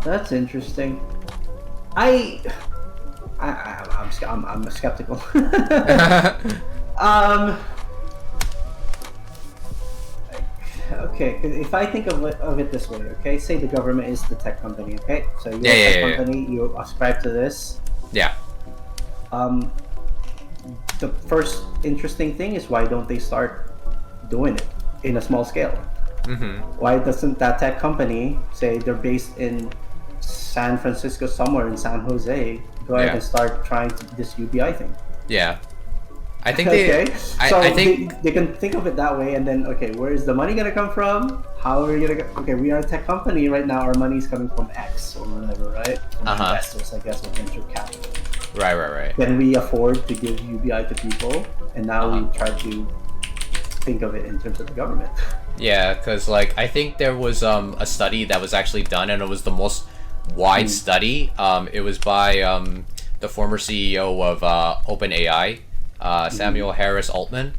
That's interesting. I'm skeptical. Okay, if I think of it this way, okay, say the government is the tech company, okay, so you're a tech company, you ascribe to this. The first interesting thing is, why don't they start doing it in a small scale? Why doesn't that tech company, say they're based in San Francisco, somewhere in San Jose, go ahead and start trying this UBI thing? I think they. I think they can think of it that way, and then where is the money gonna come from? How are we gonna go? Okay, we are a tech company right now. Our money is coming from X or whatever, right? From investors, I guess, or venture capital. Right. Can we afford to give UBI to people? And now we try to think of it in terms of the government. Yeah, because like I think there was a study that was actually done, and it was the most wide study. It was by the former CEO of OpenAI. Samuel Harris Altman,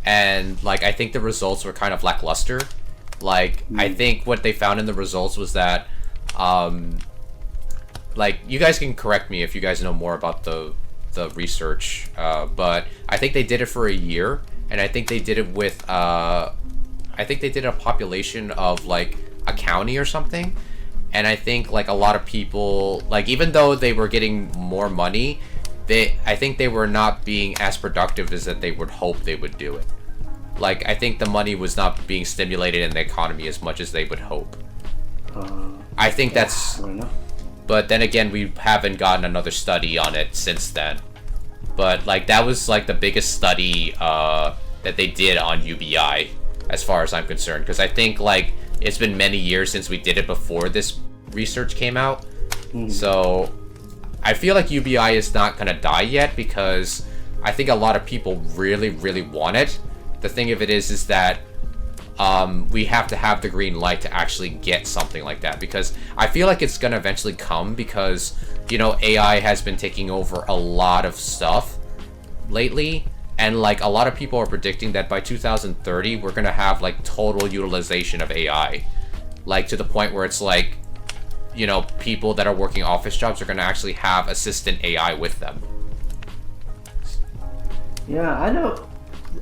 and like I think the results were kind of lackluster. Like I think what they found in the results was that like, you guys can correct me if you guys know more about the research, but I think they did it for a year, and I think they did it with I think they did a population of like a county or something, and I think like a lot of people, like, even though they were getting more money, I think they were not being as productive as that they would hope they would do it. Like, I think the money was not being stimulated in the economy as much as they would hope. I think that's... But then again, we haven't gotten another study on it since then. But, like, that was, like, the biggest study that they did on UBI, as far as I'm concerned. Because I think, like, it's been many years since we did it before this research came out. So... I feel like UBI is not gonna die yet, because I think a lot of people really, really want it. The thing of it is that we have to have the green light to actually get something like that, because I feel like it's gonna eventually come, because, you know, AI has been taking over a lot of stuff lately, and like a lot of people are predicting that by 2030 we're gonna have like total utilization of AI, like to the point where it's like, you know, people that are working office jobs are going to actually have assistant AI with them. Yeah, I know.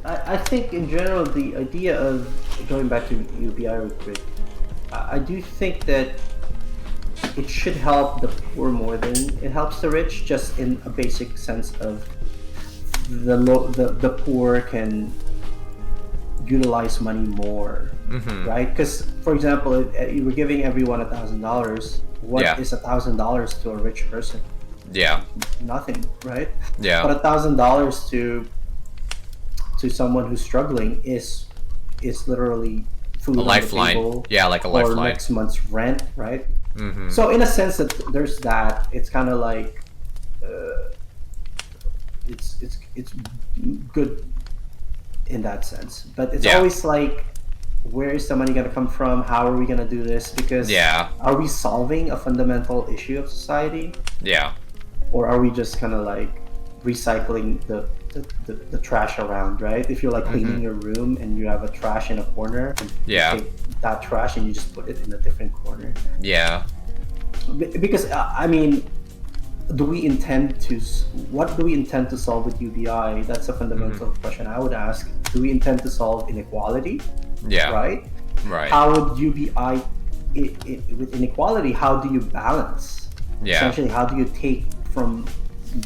I think in general, the idea of going back to UBI real quick, I do think that it should help the poor more than it helps the rich, just in a basic sense of the poor can utilize money more, right? Because, for example, if you were giving everyone $1,000. What Yeah. is $1,000 to a rich person? Yeah. Nothing, right? Yeah. But $1,000 to someone who's struggling is literally food A on the lifeline. table, Yeah, like a or lifeline. next month's rent, right? So in a sense that there's that, it's kind of like it's good in that sense, but it's Yeah. always like, where is the money going to come from? How are we going to do this? Because Yeah. are we solving a fundamental issue of society, Yeah. or are we just kind of like recycling the trash around, right? If you're like cleaning your room and you have a trash in a corner, and Yeah. you take that trash and you just put it in a different corner. Yeah. Because I mean, what do we intend to solve with UBI? That's a fundamental question I would ask. Do we intend to solve inequality? Yeah. Right? Right. How would UBI, with inequality, how do you balance? Yeah. Essentially, how do you take from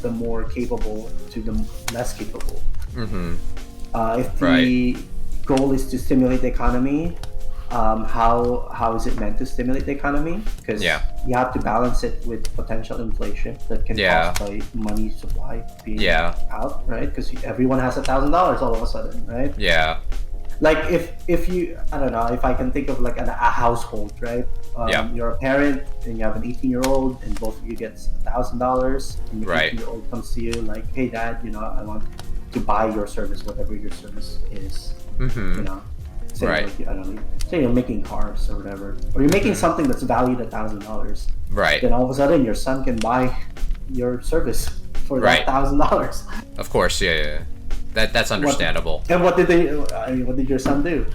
the more capable to the less capable? If the goal is to stimulate the economy, how is it meant to stimulate the economy? Because you have to balance it with potential inflation that can caused by money supply being out, right? Because everyone has $1,000 all of a sudden, right? Yeah. Like if you, I don't know, if I can think of like a household, right? You're a parent and you have an 18-year-old, and both of you get $1,000, and the 18-year-old comes to you like, hey dad, I want to buy your service, whatever your service is. Say like, I don't know, say you're making cars or whatever, or you're making something that's valued $1,000. Right. Then all of a sudden your son can buy your service for that $1,000. Of course, yeah. That's understandable. What did your son do?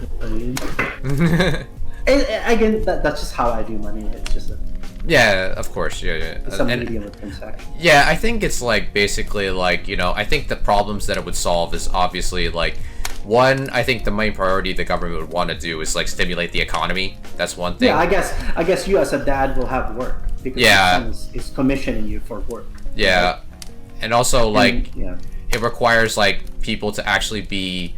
And again, that's just how I view money. It's just of course, it's a medium of transaction. Yeah, I think it's like basically like, I think the problems that it would solve is obviously like, one, I think the main priority the government would want to do is like stimulate the economy. That's one thing. Yeah, I guess you as a dad will have work because your son is commissioning you for work. Yeah, right? And also like it requires like people to actually be,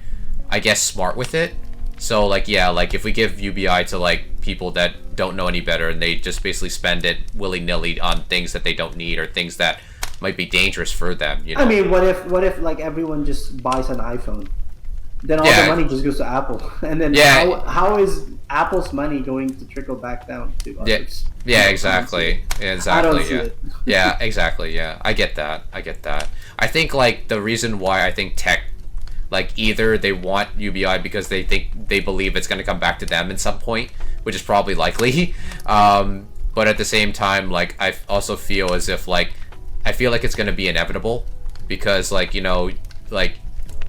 I guess, smart with it. So like like if we give UBI to like people that don't know any better and they just basically spend it willy-nilly on things that they don't need or things that might be dangerous for them. I mean, what if like everyone just buys an iPhone? Then all the money just goes to Apple, and then how is Apple's money going to trickle back down to others? Yeah, exactly. I don't see it. Yeah, exactly. Yeah, I get that. I think like the reason why I think tech, like either they want UBI because they believe it's going to come back to them at some point, which is probably likely. But at the same time, like I also feel as if like I feel like it's going to be inevitable because like like.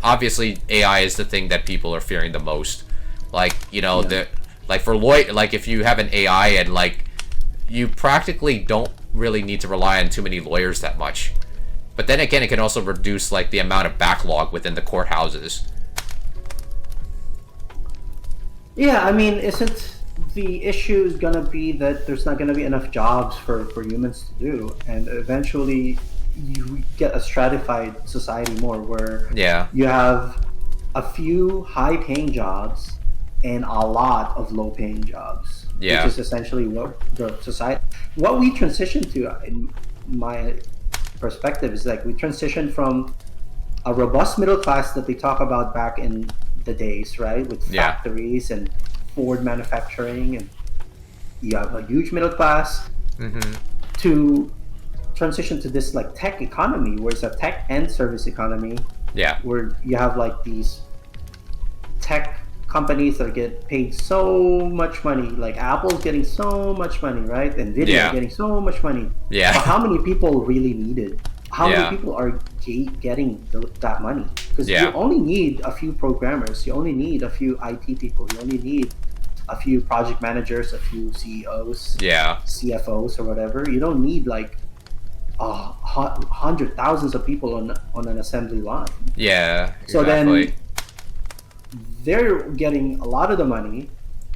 Obviously, AI is the thing that people are fearing the most. Like, like for like if you have an AI and like you practically don't really need to rely on too many lawyers that much. But then again, it can also reduce like the amount of backlog within the courthouses. Yeah, I mean, isn't the issue is gonna be that there's not gonna be enough jobs for humans to do, and eventually you get a stratified society more where you have a few high-paying jobs and a lot of low-paying jobs, which is essentially what the society, what we transition to, in my perspective, is like we transition from a robust middle class that they talk about back in the days, right, with factories and Ford manufacturing, and you have a huge middle class, to transition to this like tech economy where it's a tech and service economy, where you have like these tech companies that get paid so much money, like Apple's getting so much money, right? Nvidia getting so much money. But how many people really need it? How many people are getting that money? Because you only need a few programmers, you only need a few IT people, you only need a few project managers, a few CEOs, CFOs or whatever. You don't need like hundred thousands of people on an assembly line. So then they're getting a lot of the money.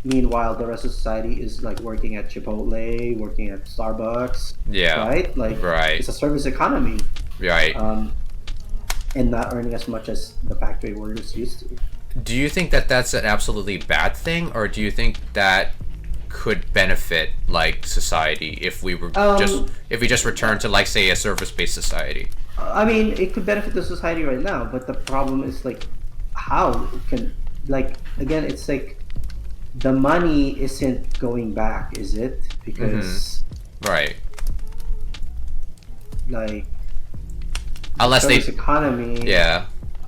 Meanwhile, the rest of society is like working at Chipotle, working at Starbucks. Right? Like it's a service economy. Right. And not earning as much as the factory workers used to. Do you think that that's an absolutely bad thing, or do you think that could benefit like society if we were if we just returned to like say a service-based society? I mean, it could benefit the society right now, but the problem is like how it can, like, again, it's like the money isn't going back, is it? Because Right. like Unless they, service economy, yeah.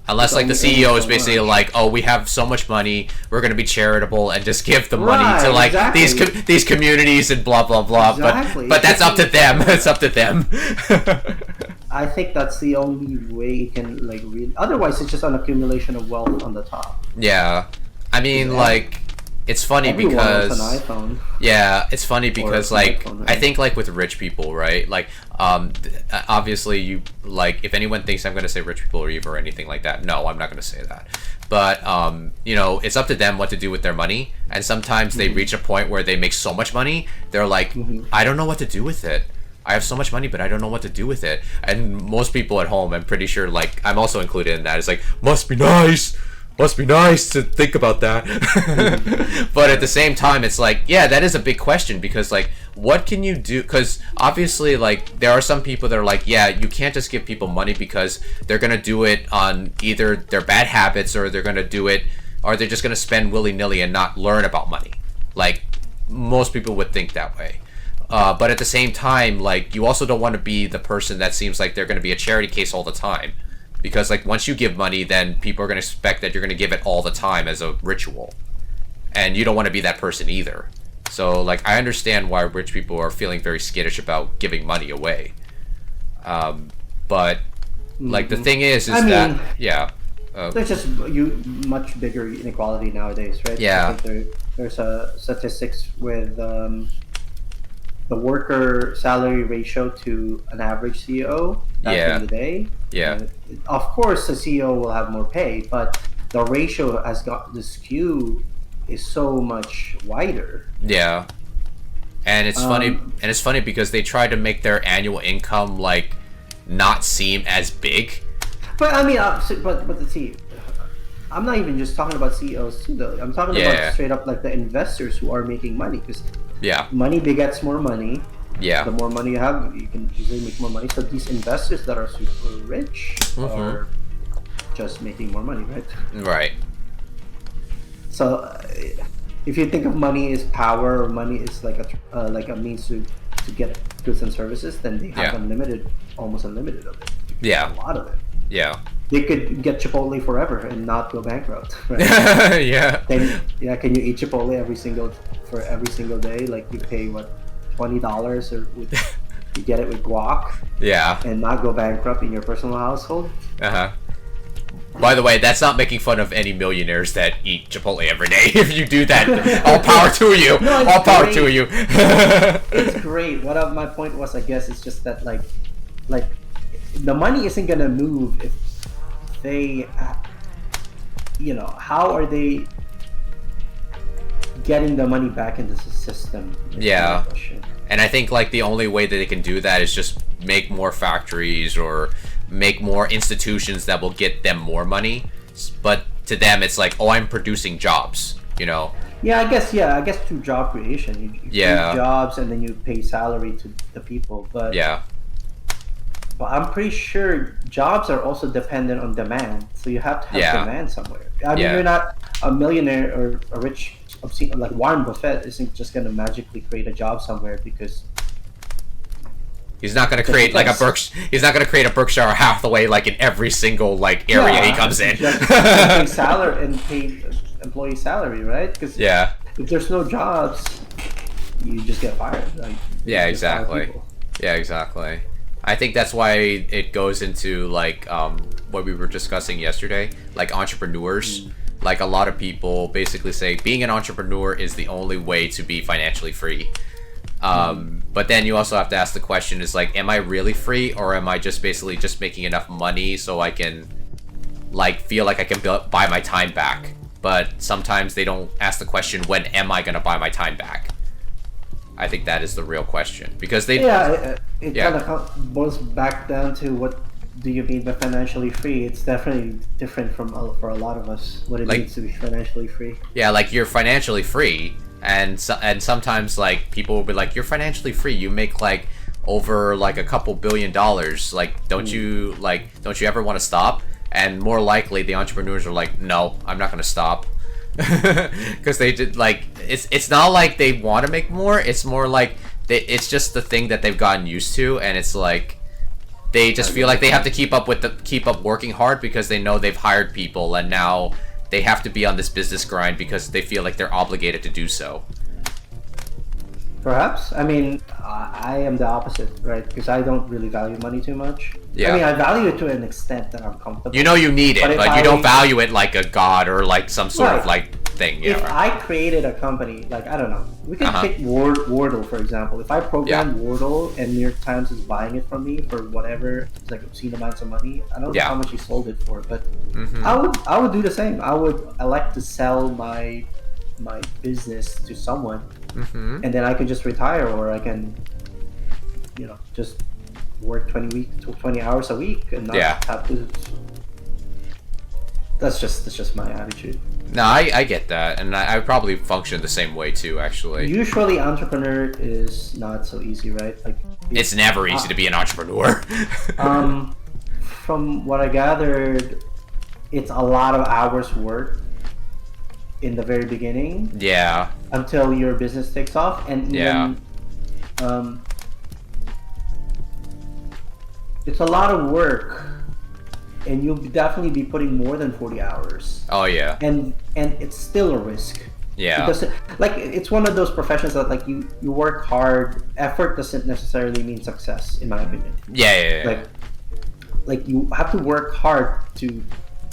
Unless like the only CEO is so basically much. like, oh, we have so much money, we're gonna be charitable and just give the money Right, to like exactly. these communities and blah blah blah. Exactly. But that's up to them. It's up to them. I think that's the only way it can like really. Otherwise, it's just an accumulation of wealth on the top. Yeah, I mean like it's funny Everyone owns because an iPhone. yeah, it's funny because an like iPhone, I right? think like with rich people, right? Like obviously you like if anyone thinks I'm gonna say rich people are evil or anything like that, no, I'm not gonna say that. But you know, it's up to them what to do with their money, and sometimes they reach a point where they make so much money, they're like, I don't know what to do with it. I have so much money, but I don't know what to do with it. And most people at home, I'm pretty sure, like I'm also included in that. It's like must be nice to think about that. But at the same time, it's like, yeah, that is a big question because like, what can you do? Because obviously, like, there are some people that are like, yeah, you can't just give people money because they're gonna do it on either their bad habits or they're gonna do it, or they're just gonna spend willy nilly and not learn about money. Like, most people would think that way. But at the same time, like, you also don't want to be the person that seems like they're going to be a charity case all the time. Because, like, once you give money, then people are going to expect that you're going to give it all the time as a ritual. And you don't want to be that person either. So, like, I understand why rich people are feeling very skittish about giving money away. But, like, the thing is I mean, that, yeah. There's just much bigger inequality nowadays, right? Yeah. I think there's statistics with the worker salary ratio to an average CEO back Yeah. in the day. Yeah. Of course, the CEO will have more pay, but the ratio has got the skew is so much wider. Yeah. And it's funny because they try to make their annual income like not seem as big. But I mean, but see, I'm not even just talking about CEOs too, though. I'm talking Yeah. about straight up like the investors who are making money, because Yeah. money begets more money. Yeah. The more money you have, you can usually make more money. So these investors that are super rich are just making more money, right? Right. So if you think of money as power, or money is like a means to get goods and services, then they have almost unlimited of it. Yeah. A lot of it. Yeah. They could get Chipotle forever and not go bankrupt. Right? Yeah. Then can you eat Chipotle every single day? Like you pay what, $20 or you get it with guac Yeah. and not go bankrupt in your personal household. Uh-huh. By the way, that's not making fun of any millionaires that eat Chipotle every day. If you do that, all power to you. No, it's All power great. to you. It's great. What my point was, I guess, it's just that like the money isn't gonna move if they, how are they getting the money back into the system? Yeah. And I think like the only way that they can do that is just make more factories or make more institutions that will get them more money. But to them, it's like, oh, I'm producing jobs. Yeah, I guess through job creation, you create jobs and then you pay salary to the people. But yeah. But I'm pretty sure jobs are also dependent on demand, so you have to have demand somewhere. I mean, you're not a millionaire or a rich, like Warren Buffett isn't just gonna magically create a job somewhere because he's not gonna create like he's not gonna create a Berkshire Hathaway like in every single like area he comes in. Just pay salary and pay employee salary, right? Because if there's no jobs, you just get fired. Like, yeah, exactly. Yeah, exactly. I think that's why it goes into like what we were discussing yesterday, like entrepreneurs. Like a lot of people basically say being an entrepreneur is the only way to be financially free. But then you also have to ask the question is like, am I really free, or am I just basically just making enough money so I can like feel like I can buy my time back? But sometimes they don't ask the question, when am I gonna buy my time back? I think that is the real question, because they it kind of boils back down to what do you mean by financially free? It's definitely different from for a lot of us what it Like- means to be financially free. Yeah, like you're financially free, and sometimes like people will be like, you're financially free. You make like over like a couple $1 billion. Like, don't you ever want to stop? And more likely, the entrepreneurs are like, no, I'm not gonna stop, because they did like it's not like they want to make more. It's more like it's just the thing that they've gotten used to, and it's like they just feel like they have to keep up working hard because they know they've hired people, and now they have to be on this business grind because they feel like they're obligated to do so. Perhaps. I mean, I am the opposite, right? Because I don't really value money too much. Yeah. I mean, I value it to an extent that I'm comfortable. You know you need it, But but if you I- don't value it like a god or like some sort of Right. like thing. If Yeah. I created a company, like, I don't know, we could Uh-huh. take Wordle, for example. If I programmed Wordle and New York Times is buying it from me for whatever, it's like obscene amounts of money, I don't know Yeah. how much he sold it for, but Mhm. I would do the same. I would elect to sell my business to someone, Mhm. and then I can just retire, or I can, just work 20 hours a week and not Yeah. have to. That's just my attitude. No, I get that, and I probably function the same way too. Actually, Usually, entrepreneur is not so easy, right? Like, it's never easy to be an entrepreneur. From what I gathered, it's a lot of hours work in the very beginning Yeah. until your business takes off, and Yeah. even, it's a lot of work, and you'll definitely be putting more than 40 hours, Oh yeah. and it's still a risk. Yeah. Because like it's one of those professions that like you work hard. Effort doesn't necessarily mean success, in my opinion. Yeah. Like you have to work hard to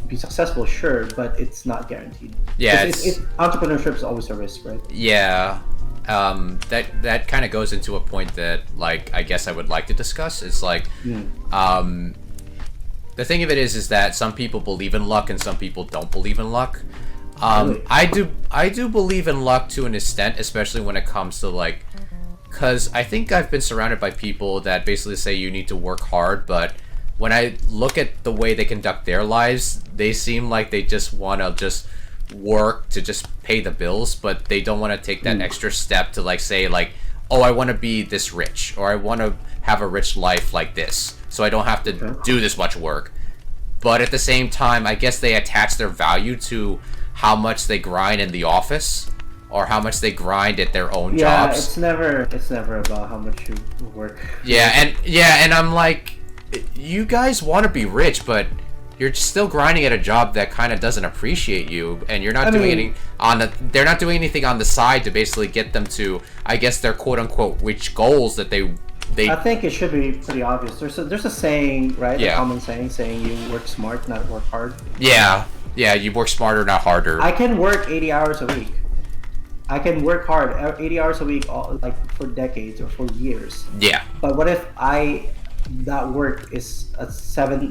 be successful, sure, but it's not guaranteed. Yeah, 'Cause it's entrepreneurship is always a risk, right? Yeah. That kind of goes into a point that like I guess I would like to discuss. It's like the thing of it is that some people believe in luck and some people don't believe in luck. Really? I do believe in luck to an extent, especially when it comes to like, because I think I've been surrounded by people that basically say you need to work hard, but when I look at the way they conduct their lives, they seem like they just want to just work to just pay the bills, but they don't want to take that extra step to like say like, oh, I want to be this rich, or I want to have a rich life like this, so I don't have to do this much work. But at the same time, I guess they attach their value to how much they grind in the office or how much they grind at their own Yeah, jobs. it's never about how much you work. And I'm like, you guys want to be rich, but you're still grinding at a job that kind of doesn't appreciate you, and you're not they're not doing anything on the side to basically get them to, I guess, their quote unquote rich goals that they I think it should be pretty obvious. There's a saying, right? Yeah. A common saying you work smart, not work hard. Yeah, you work smarter, not harder. I can work 80 hours a week. I can work hard 80 hours a week, like for decades or for years. Yeah. But what if that work is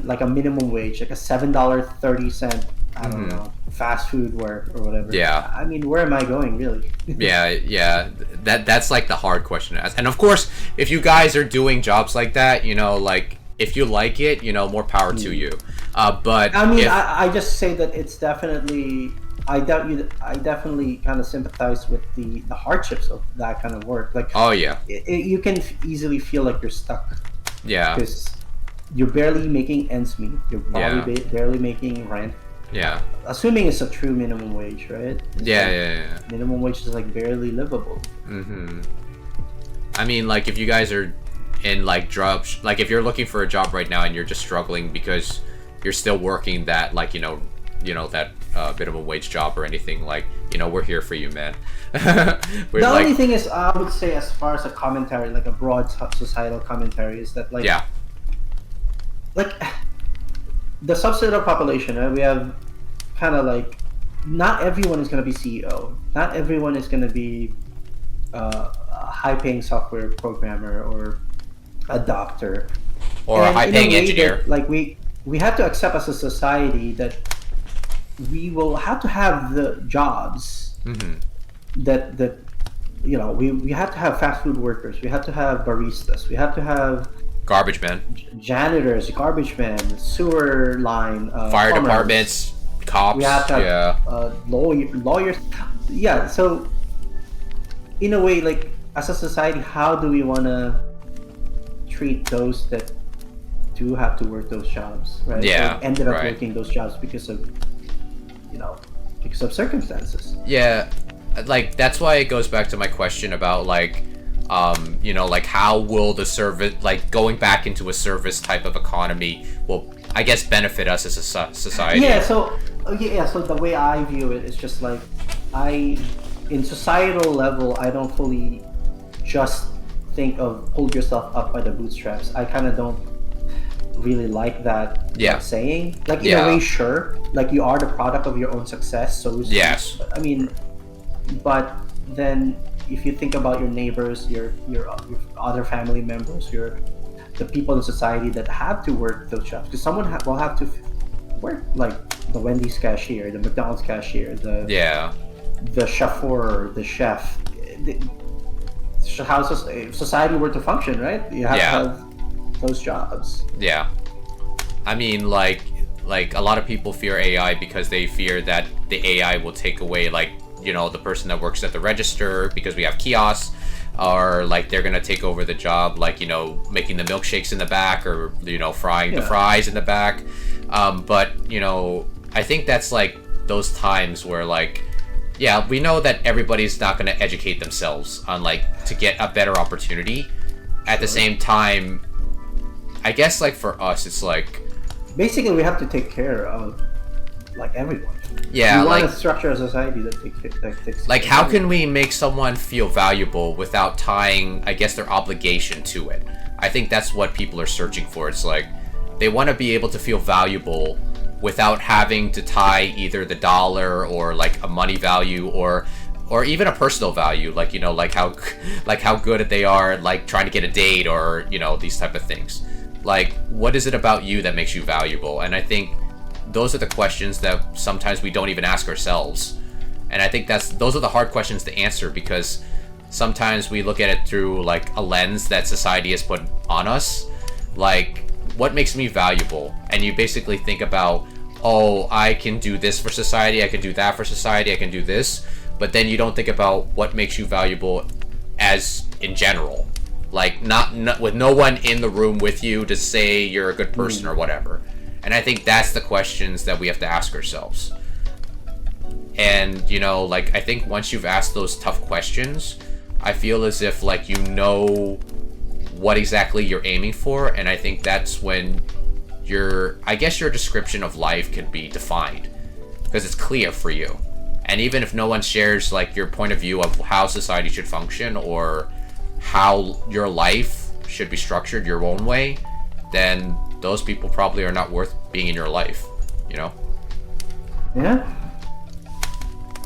like a minimum wage, like a $7.30, I don't know, fast food work or whatever. Yeah. I mean, where am I going, really? Yeah. That's like the hard question to ask. And of course, if you guys are doing jobs like that, like if you like it, more power to you. But I mean, I just say that it's definitely. I definitely kind of sympathize with the hardships of that kind of work. Like, oh yeah, you can easily feel like you're stuck. Yeah. Because you're barely making ends meet. You're probably barely making rent. Yeah. Assuming it's a true minimum wage, right? Yeah. Minimum wage is like barely livable. Mm-hmm. I mean, like, if you guys are in like jobs, like if you're looking for a job right now and you're just struggling because you're still working that, like, that minimum wage job or anything, like, we're here for you, man. The only thing is, I would say, as far as a commentary, like a broad societal commentary, is that like, like the subset of population, right? We have kind of like, not everyone is going to be CEO. Not everyone is going to be a high-paying software programmer or a doctor or a high-paying engineer. Like we have to accept as a society that we will have to have the jobs that we have to have fast food workers, we have to have baristas, we have to have Garbage man. janitors, garbage men, sewer line, Fire plumbers. departments, cops. We have to have, Yeah. lawyers. Yeah, so in a way, like as a society, how do we want to treat those that do have to work those jobs, right? Yeah, Or ended up right. working those jobs because of, because of circumstances. Yeah, like that's why it goes back to my question about like, like how will the service, like going back into a service type of economy, will I guess benefit us as a society? Yeah. So So the way I view it is just like in societal level, I don't fully just think of hold yourself up by the bootstraps. I kind of don't really like that saying. Like in a way, sure, like you are the product of your own success. So yes, I mean, but then if you think about your neighbors, your other family members, the people in society that have to work those jobs, because someone will have to work, like the Wendy's cashier, the McDonald's cashier, the chauffeur, the chef. How society were to function, right? You have to have those jobs. Yeah. I mean, like a lot of people fear AI because they fear that the AI will take away, like, the person that works at the register because we have kiosks, or like they're gonna take over the job, like, making the milkshakes in the back, or frying the fries in the back. But I think that's like those times where, like, yeah, we know that everybody's not going to educate themselves on, like, to get a better opportunity. At the same time, I guess, like, for us, it's like, basically we have to take care of, like, everyone. Yeah, we want like, to structure a society that takes like, how can we make someone feel valuable without tying, I guess, their obligation to it? I think that's what people are searching for. It's like, they want to be able to feel valuable without having to tie either the dollar or like a money value or even a personal value, like, like how good they are at, like, trying to get a date, or these type of things. Like, what is it about you that makes you valuable? And I think those are the questions that sometimes we don't even ask ourselves. And I think those are the hard questions to answer, because sometimes we look at it through like a lens that society has put on us, like, what makes me valuable? And you basically think about, oh, I can do this for society, I can do that for society, I can do this, but then you don't think about what makes you valuable as in general. Like, not with no one in the room with you to say you're a good person or whatever. And I think that's the questions that we have to ask ourselves. And, like, I think once you've asked those tough questions, I feel as if, like, what exactly you're aiming for, and I think that's when your description of life can be defined, because it's clear for you. And even if no one shares, like, your point of view of how society should function or how your life should be structured your own way, then those people probably are not worth being in your life, Yeah.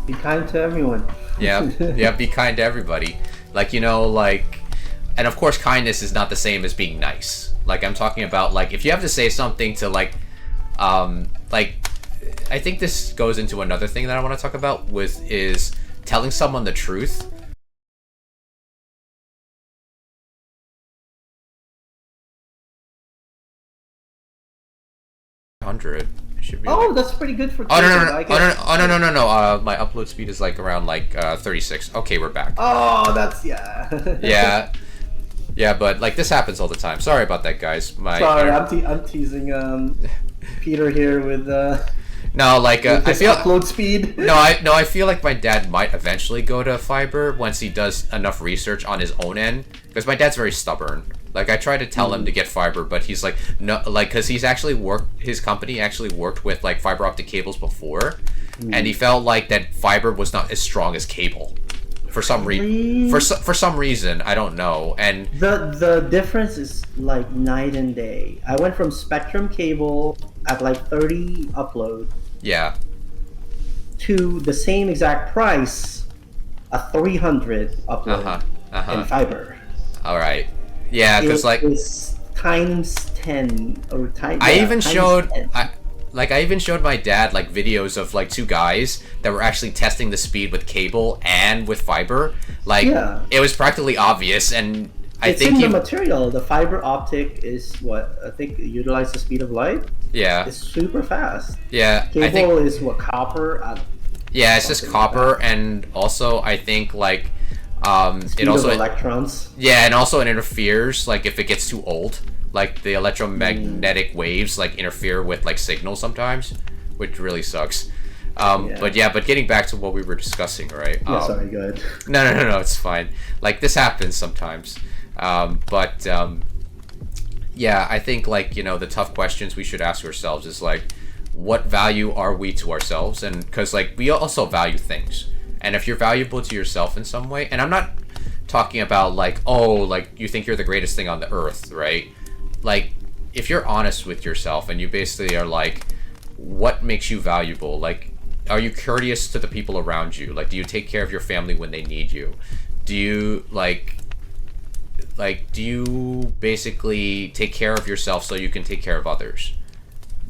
Be kind to everyone. Yeah, be kind to everybody. Like, and of course, kindness is not the same as being nice. Like, I'm talking about, like, if you have to say something to, like, I think this goes into another thing that I want to talk about is telling someone the truth. Should be that's pretty good for. Oh no! My upload speed is like around 36. Okay, we're back. Oh, that's Yeah, but like this happens all the time. Sorry about that, guys. Sorry, I'm teasing Peter here with no, like with I feel upload speed. I feel like my dad might eventually go to fiber once he does enough research on his own end, because my dad's very stubborn. Like, I try to tell him to get fiber, but he's like, no, like, because his company actually worked with, like, fiber optic cables before, and he felt like that fiber was not as strong as cable. For some reason, I don't know. And the difference is like night and day. I went from Spectrum cable at like 30 upload. Yeah. To the same exact price, a 300 upload in fiber. All right. Yeah, because like it's times 10 or times. I even showed my dad like videos of like two guys that were actually testing the speed with cable and with fiber. Like, it was practically obvious, and I It's think in the he, material. The fiber optic is what I think utilize the speed of light. yeah, It's super fast. yeah, I think, Cable is what, copper? yeah, it's just Something like copper, that. and also I think like, it Speed of also, electrons. yeah, and also it interferes like if it gets too old, like the Mm, electromagnetic waves like interfere with like signals sometimes, which really sucks. yeah. But yeah, but getting back to what we were discussing, right? Yeah. Sorry. Good. No, it's fine. Like this happens sometimes. But yeah, I think like the tough questions we should ask ourselves is like, what value are we to ourselves? And because like we also value things, and if you're valuable to yourself in some way, and I'm not talking about like, oh, like you think you're the greatest thing on the earth, right? Like if you're honest with yourself and you basically are like, what makes you valuable? Like, are you courteous to the people around you? Like, do you take care of your family when they need you? Do you do you basically take care of yourself so you can take care of others?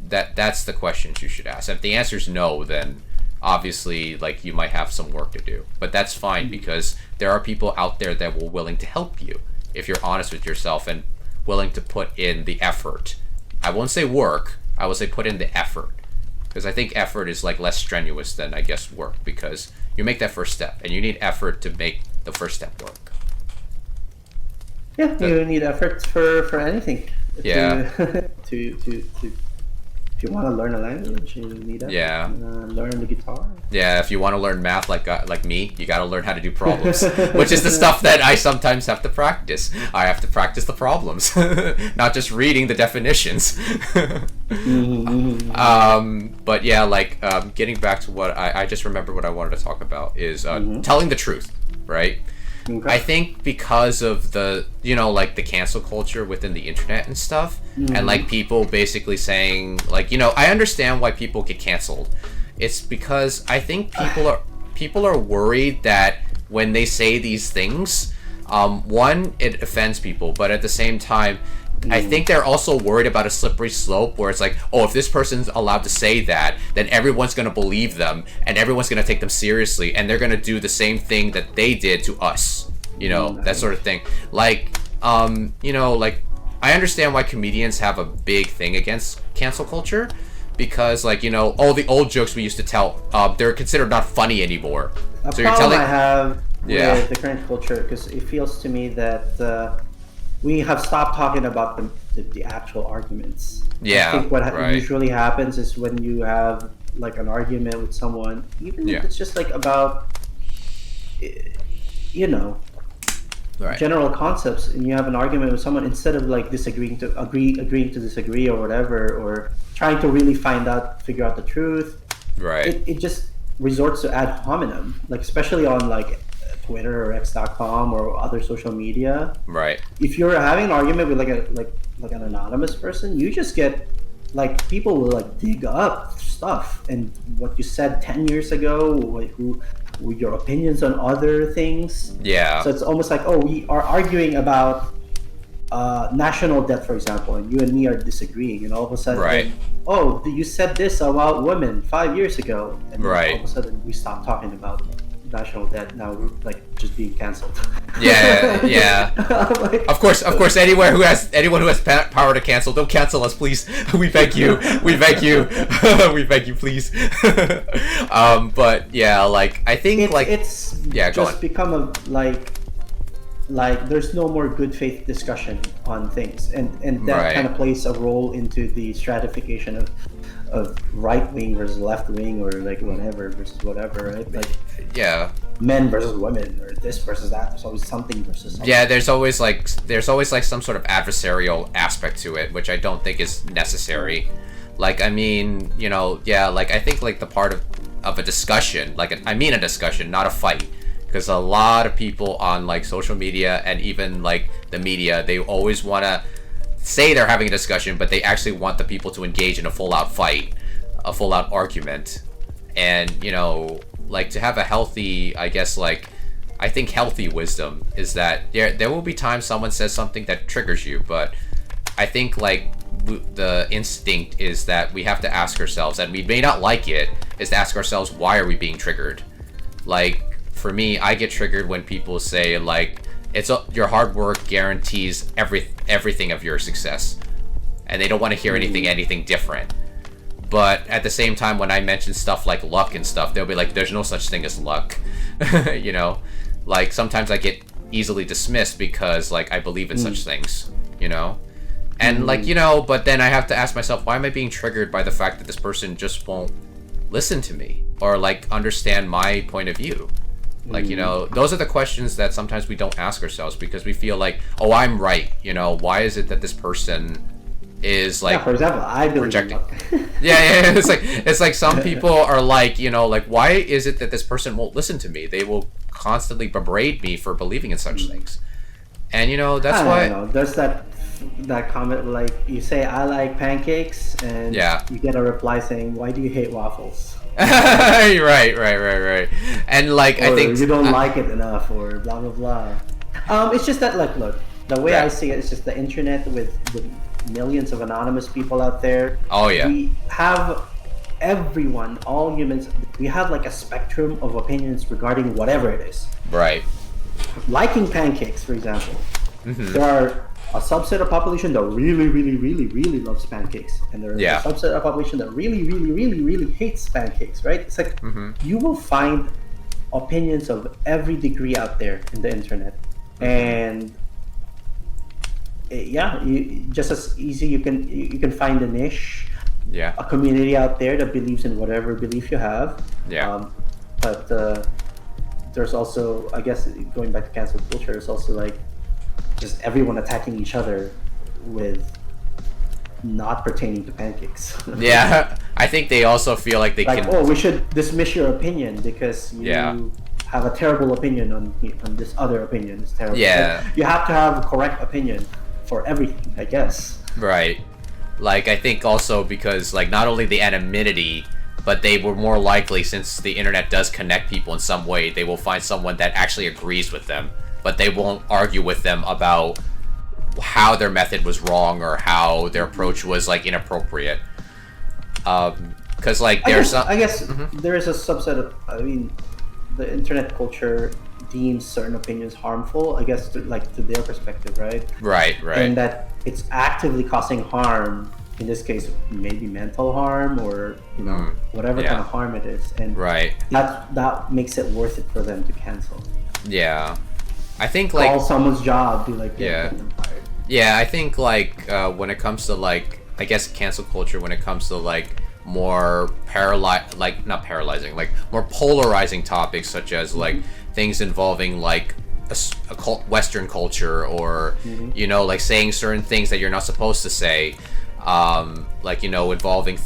That's the questions you should ask. If the answer is no, then obviously like you might have some work to do. But that's fine because there are people out there that will willing to help you if you're honest with yourself and willing to put in the effort. I won't say work, I will say put in the effort. Because I think effort is like less strenuous than I guess work because you make that first step and you need effort to make the first step work. Yeah, But, you need effort for anything. yeah. To if you want to learn a language, you need effort. Yeah. Learn the guitar. Yeah, if you want to learn math like me, you got to learn how to do problems, which is the stuff that I sometimes have to practice. I have to practice the problems, not just reading the definitions. But yeah, like getting back to what I just remember what I wanted to talk about is telling the truth, right? Okay. I think because of the like the cancel culture within the internet and stuff, and like people basically saying like I understand why people get canceled. It's because I think people are worried that when they say these things, one, it offends people, but at the same time, I think they're also worried about a slippery slope where it's like, oh, if this person's allowed to say that, then everyone's going to believe them and everyone's going to take them seriously and they're going to do the same thing that they did to us, that sort of thing. Like, like I understand why comedians have a big thing against cancel culture because like, all the old jokes we used to tell, they're considered not funny anymore. A So you're problem telling, I have yeah, with the current culture because it feels to me that we have stopped talking about the actual arguments. yeah, I think what right, usually happens is when you have like an argument with someone, even yeah, if it's just like about you know right, general concepts, and you have an argument with someone instead of like agreeing to disagree or whatever, or trying to really figure out the truth. right, It just resorts to ad hominem, like especially on like Twitter or X.com or other social media. right. If you're having an argument with like an anonymous person, you just get like people will like dig up stuff and what you said 10 years ago, who your opinions on other things. Yeah, So it's almost like, oh, we are arguing about national debt, for example, and you and me are disagreeing, and all of a sudden, right, oh, you said this about women 5 years ago, and then all right. of a sudden we stop talking about national debt. Now we're like just being canceled. Yeah, yeah. Like, Of course. Anyone who has power to cancel, don't cancel us, please. We beg you. We beg you. We beg you, please. But yeah, like I think it's yeah, go just on. become a like there's no more good faith discussion on things, and that Right. kind of plays a role into the stratification of right wing versus left wing, or like whatever versus whatever, right? Like Yeah. men versus women, or this versus that. There's always something versus something. Yeah, there's always like some sort of adversarial aspect to it, which I don't think is necessary. Like I mean, yeah, like I think like the part of a discussion, like I mean a discussion, not a fight. Because a lot of people on like social media and even like the media, they always want to say they're having a discussion, but they actually want the people to engage in a full-out fight, a full-out argument. And like to have a healthy, I guess, like I think healthy wisdom is that there will be times someone says something that triggers you, but I think like the instinct is that we have to ask ourselves, and we may not like it, is to ask ourselves, why are we being triggered? Like for me, I get triggered when people say like your hard work guarantees everything of your success, and they don't want to hear anything different. But at the same time, when I mention stuff like luck and stuff, they'll be like, there's no such thing as luck. You know, like sometimes I get easily dismissed because like I believe in such things, you know. And like, you know, but then I have to ask myself, why am I being triggered by the fact that this person just won't listen to me or like understand my point of view? Like, you know, those are the questions that sometimes we don't ask ourselves because we feel like, oh, I'm right. You know, why is it that this person is like, for example, I believe projecting? Yeah. It's like some people are like, you know, like, why is it that this person won't listen to me? They will constantly berate me for believing in such things. And, you know, that's why. I don't know. There's that comment like you say I like pancakes and you get a reply saying why do you hate waffles? right. And like, I think you don't like it enough or blah blah blah. It's just that like, look, the way I see it is just the internet with millions of anonymous people out there. Oh yeah. We have everyone, all humans, we have like a spectrum of opinions regarding whatever it is. Right. Liking pancakes, for example. There are a subset of population that really loves pancakes, and there's a subset of population that really hates pancakes, right? It's like you will find opinions of every degree out there in the internet, and just as easy you can find a niche, a community out there that believes in whatever belief you have. But there's also, I guess, going back to cancel culture, it's also like just everyone attacking each other with not pertaining to pancakes. I think they also feel like they can. Oh, we should dismiss your opinion because you have a terrible opinion on this other opinion. It's terrible. Yeah. Like, you have to have a correct opinion for everything, I guess. Right. Like, I think also because, like, not only the anonymity, but they were more likely, since the internet does connect people in some way, they will find someone that actually agrees with them. But they won't argue with them about how their method was wrong or how their approach was like inappropriate. Because like there's I guess there is a subset of, I mean, the internet culture deems certain opinions harmful, I guess, to their perspective, right? Right. And that it's actively causing harm. In this case, maybe mental harm or whatever kind of harm it is, and that makes it worth it for them to cancel. Yeah. I think like call someone's job, be like, I think like when it comes to like, I guess, cancel culture, when it comes to like more not paralyzing, like more polarizing topics such as like things involving like Western culture or you know, like saying certain things that you're not supposed to say, like, you know, involving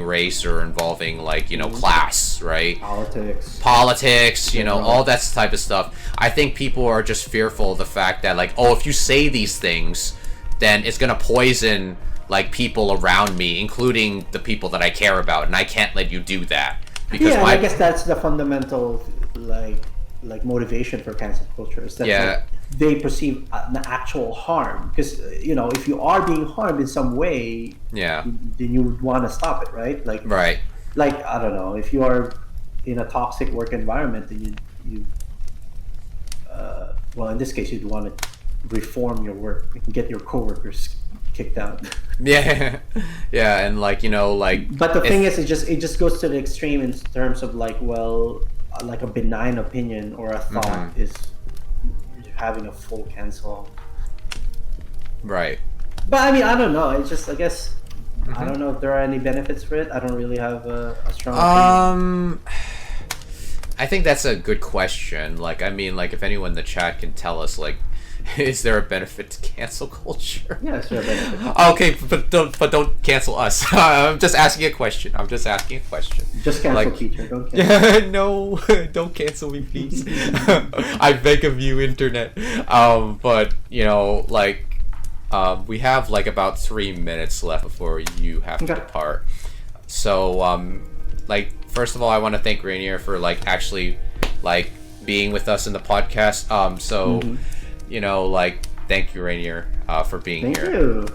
race or involving like, you know, class, right? Politics, you know, all that type of stuff. I think people are just fearful of the fact that like, oh, if you say these things, then it's gonna poison like people around me, including the people that I care about, and I can't let you do that. Because I guess that's the fundamental like motivation for cancel culture, is that they perceive an actual harm, because you know, if you are being harmed in some way, then you would want to stop it, right? Like I don't know, if you are in a toxic work environment, then you well, in this case, you'd want to reform your work and get your coworkers kicked out. And like, you know, like, but the thing is, it just goes to the extreme in terms of like, well, like a benign opinion or a thought is having a full cancel. Right. But I mean, I don't know. It's just, I guess, I don't know if there are any benefits for it. I don't really have a strong opinion. I think that's a good question. Like, I mean, like, if anyone in the chat can tell us, like, is there a benefit to cancel culture? Yeah, is there a benefit? Okay, but don't cancel us. I'm just asking a question. Just cancel like, Peter. Don't cancel. No, don't cancel me, please. I beg of you, internet. But you know, like, we have like about 3 minutes left before you have to depart. So, like, first of all, I want to thank Rainier for like actually like being with us in the podcast. You know, like, thank you, Rainier, for being here. Thank you.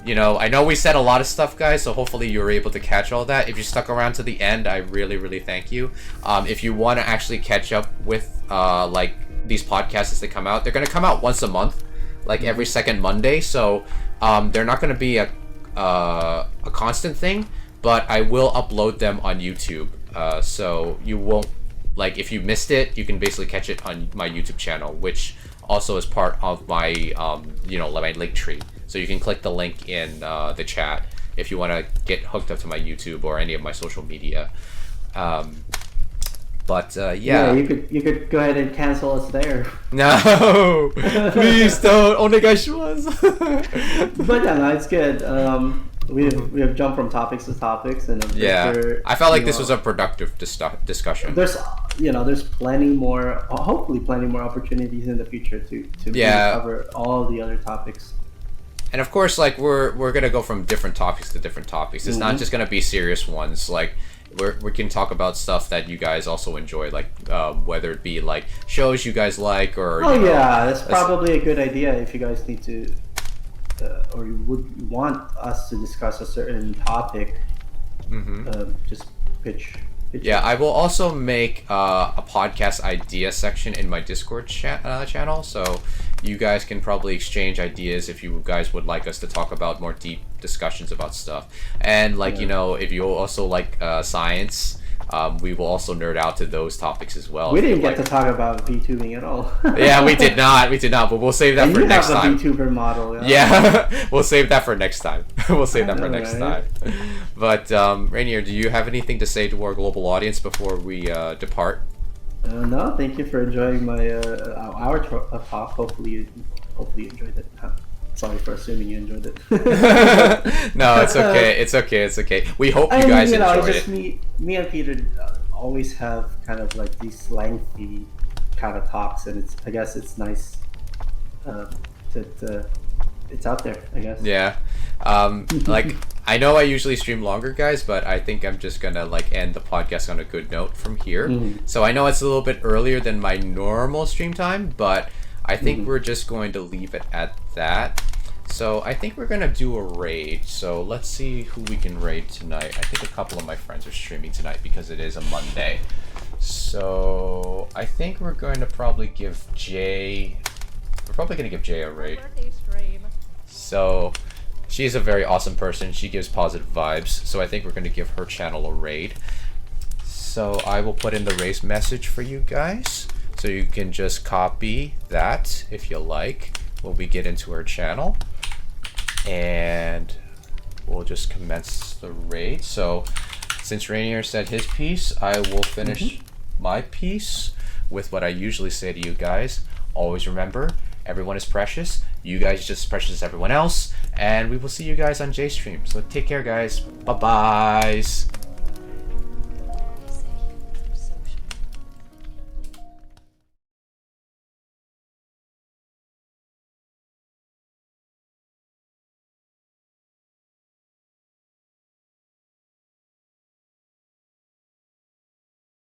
You know, I know we said a lot of stuff, guys, so hopefully you were able to catch all that. If you stuck around to the end, I really, really thank you. If you want to actually catch up with, like, these podcasts as they come out. They're gonna come out once a month, like every second Monday. So they're not gonna be a constant thing, but I will upload them on YouTube. So you won't, like, if you missed it, you can basically catch it on my YouTube channel, which also is part of my my link tree. So you can click the link in the chat if you want to get hooked up to my YouTube or any of my social media. Yeah, you could go ahead and cancel us there. No, please don't. Onegaishimasu. But yeah, no, it's good. We have jumped from topics to topics, and I felt like this was a productive discussion. There's plenty more, hopefully plenty more opportunities in the future to cover all the other topics. And of course, like we're gonna go from different topics to different topics. It's not just gonna be serious ones. Like we can talk about stuff that you guys also enjoy, like whether it be like shows you guys like or. That's probably a good idea if you guys need to, or you would want us to discuss a certain topic. Just pitch. Yeah, I will also make a podcast idea section in my Discord channel, so you guys can probably exchange ideas if you guys would like us to talk about more deep discussions about stuff. And if you also like science, we will also nerd out to those topics as well. We didn't get to talk about VTubing at all. Yeah, we did not, but we'll save that for next time. You have a VTuber model. Yeah, we'll save that for next time. Time. But Rainier, do you have anything to say to our global audience before we depart? No, thank you for enjoying my our talk. Hopefully you enjoyed it. Sorry for assuming you enjoyed it. No, it's okay. It's okay. We hope you guys enjoyed it. Me and Peter always have kind of like these lengthy kind of talks, and I guess it's nice that it's out there, I guess. Yeah. Like, I know I usually stream longer, guys, but I think I'm just gonna like end the podcast on a good note from here. So I know it's a little bit earlier than my normal stream time, but I think we're just going to leave it at that. So I think we're gonna do a raid. So let's see who we can raid tonight. I think a couple of my friends are streaming tonight because it is a Monday. So I think we're going to probably give Jay. We're probably gonna give Jay a raid. So she's a very awesome person. She gives positive vibes. So I think we're gonna give her channel a raid. So I will put in the race message for you guys. So you can just copy that if you like when we get into her channel. And we'll just commence the raid. So since Rainier said his piece, I will finish my piece with what I usually say to you guys. Always remember, everyone is precious. You guys just as precious as everyone else. And we will see you guys on J-Stream. So take care, guys. Bye-byes.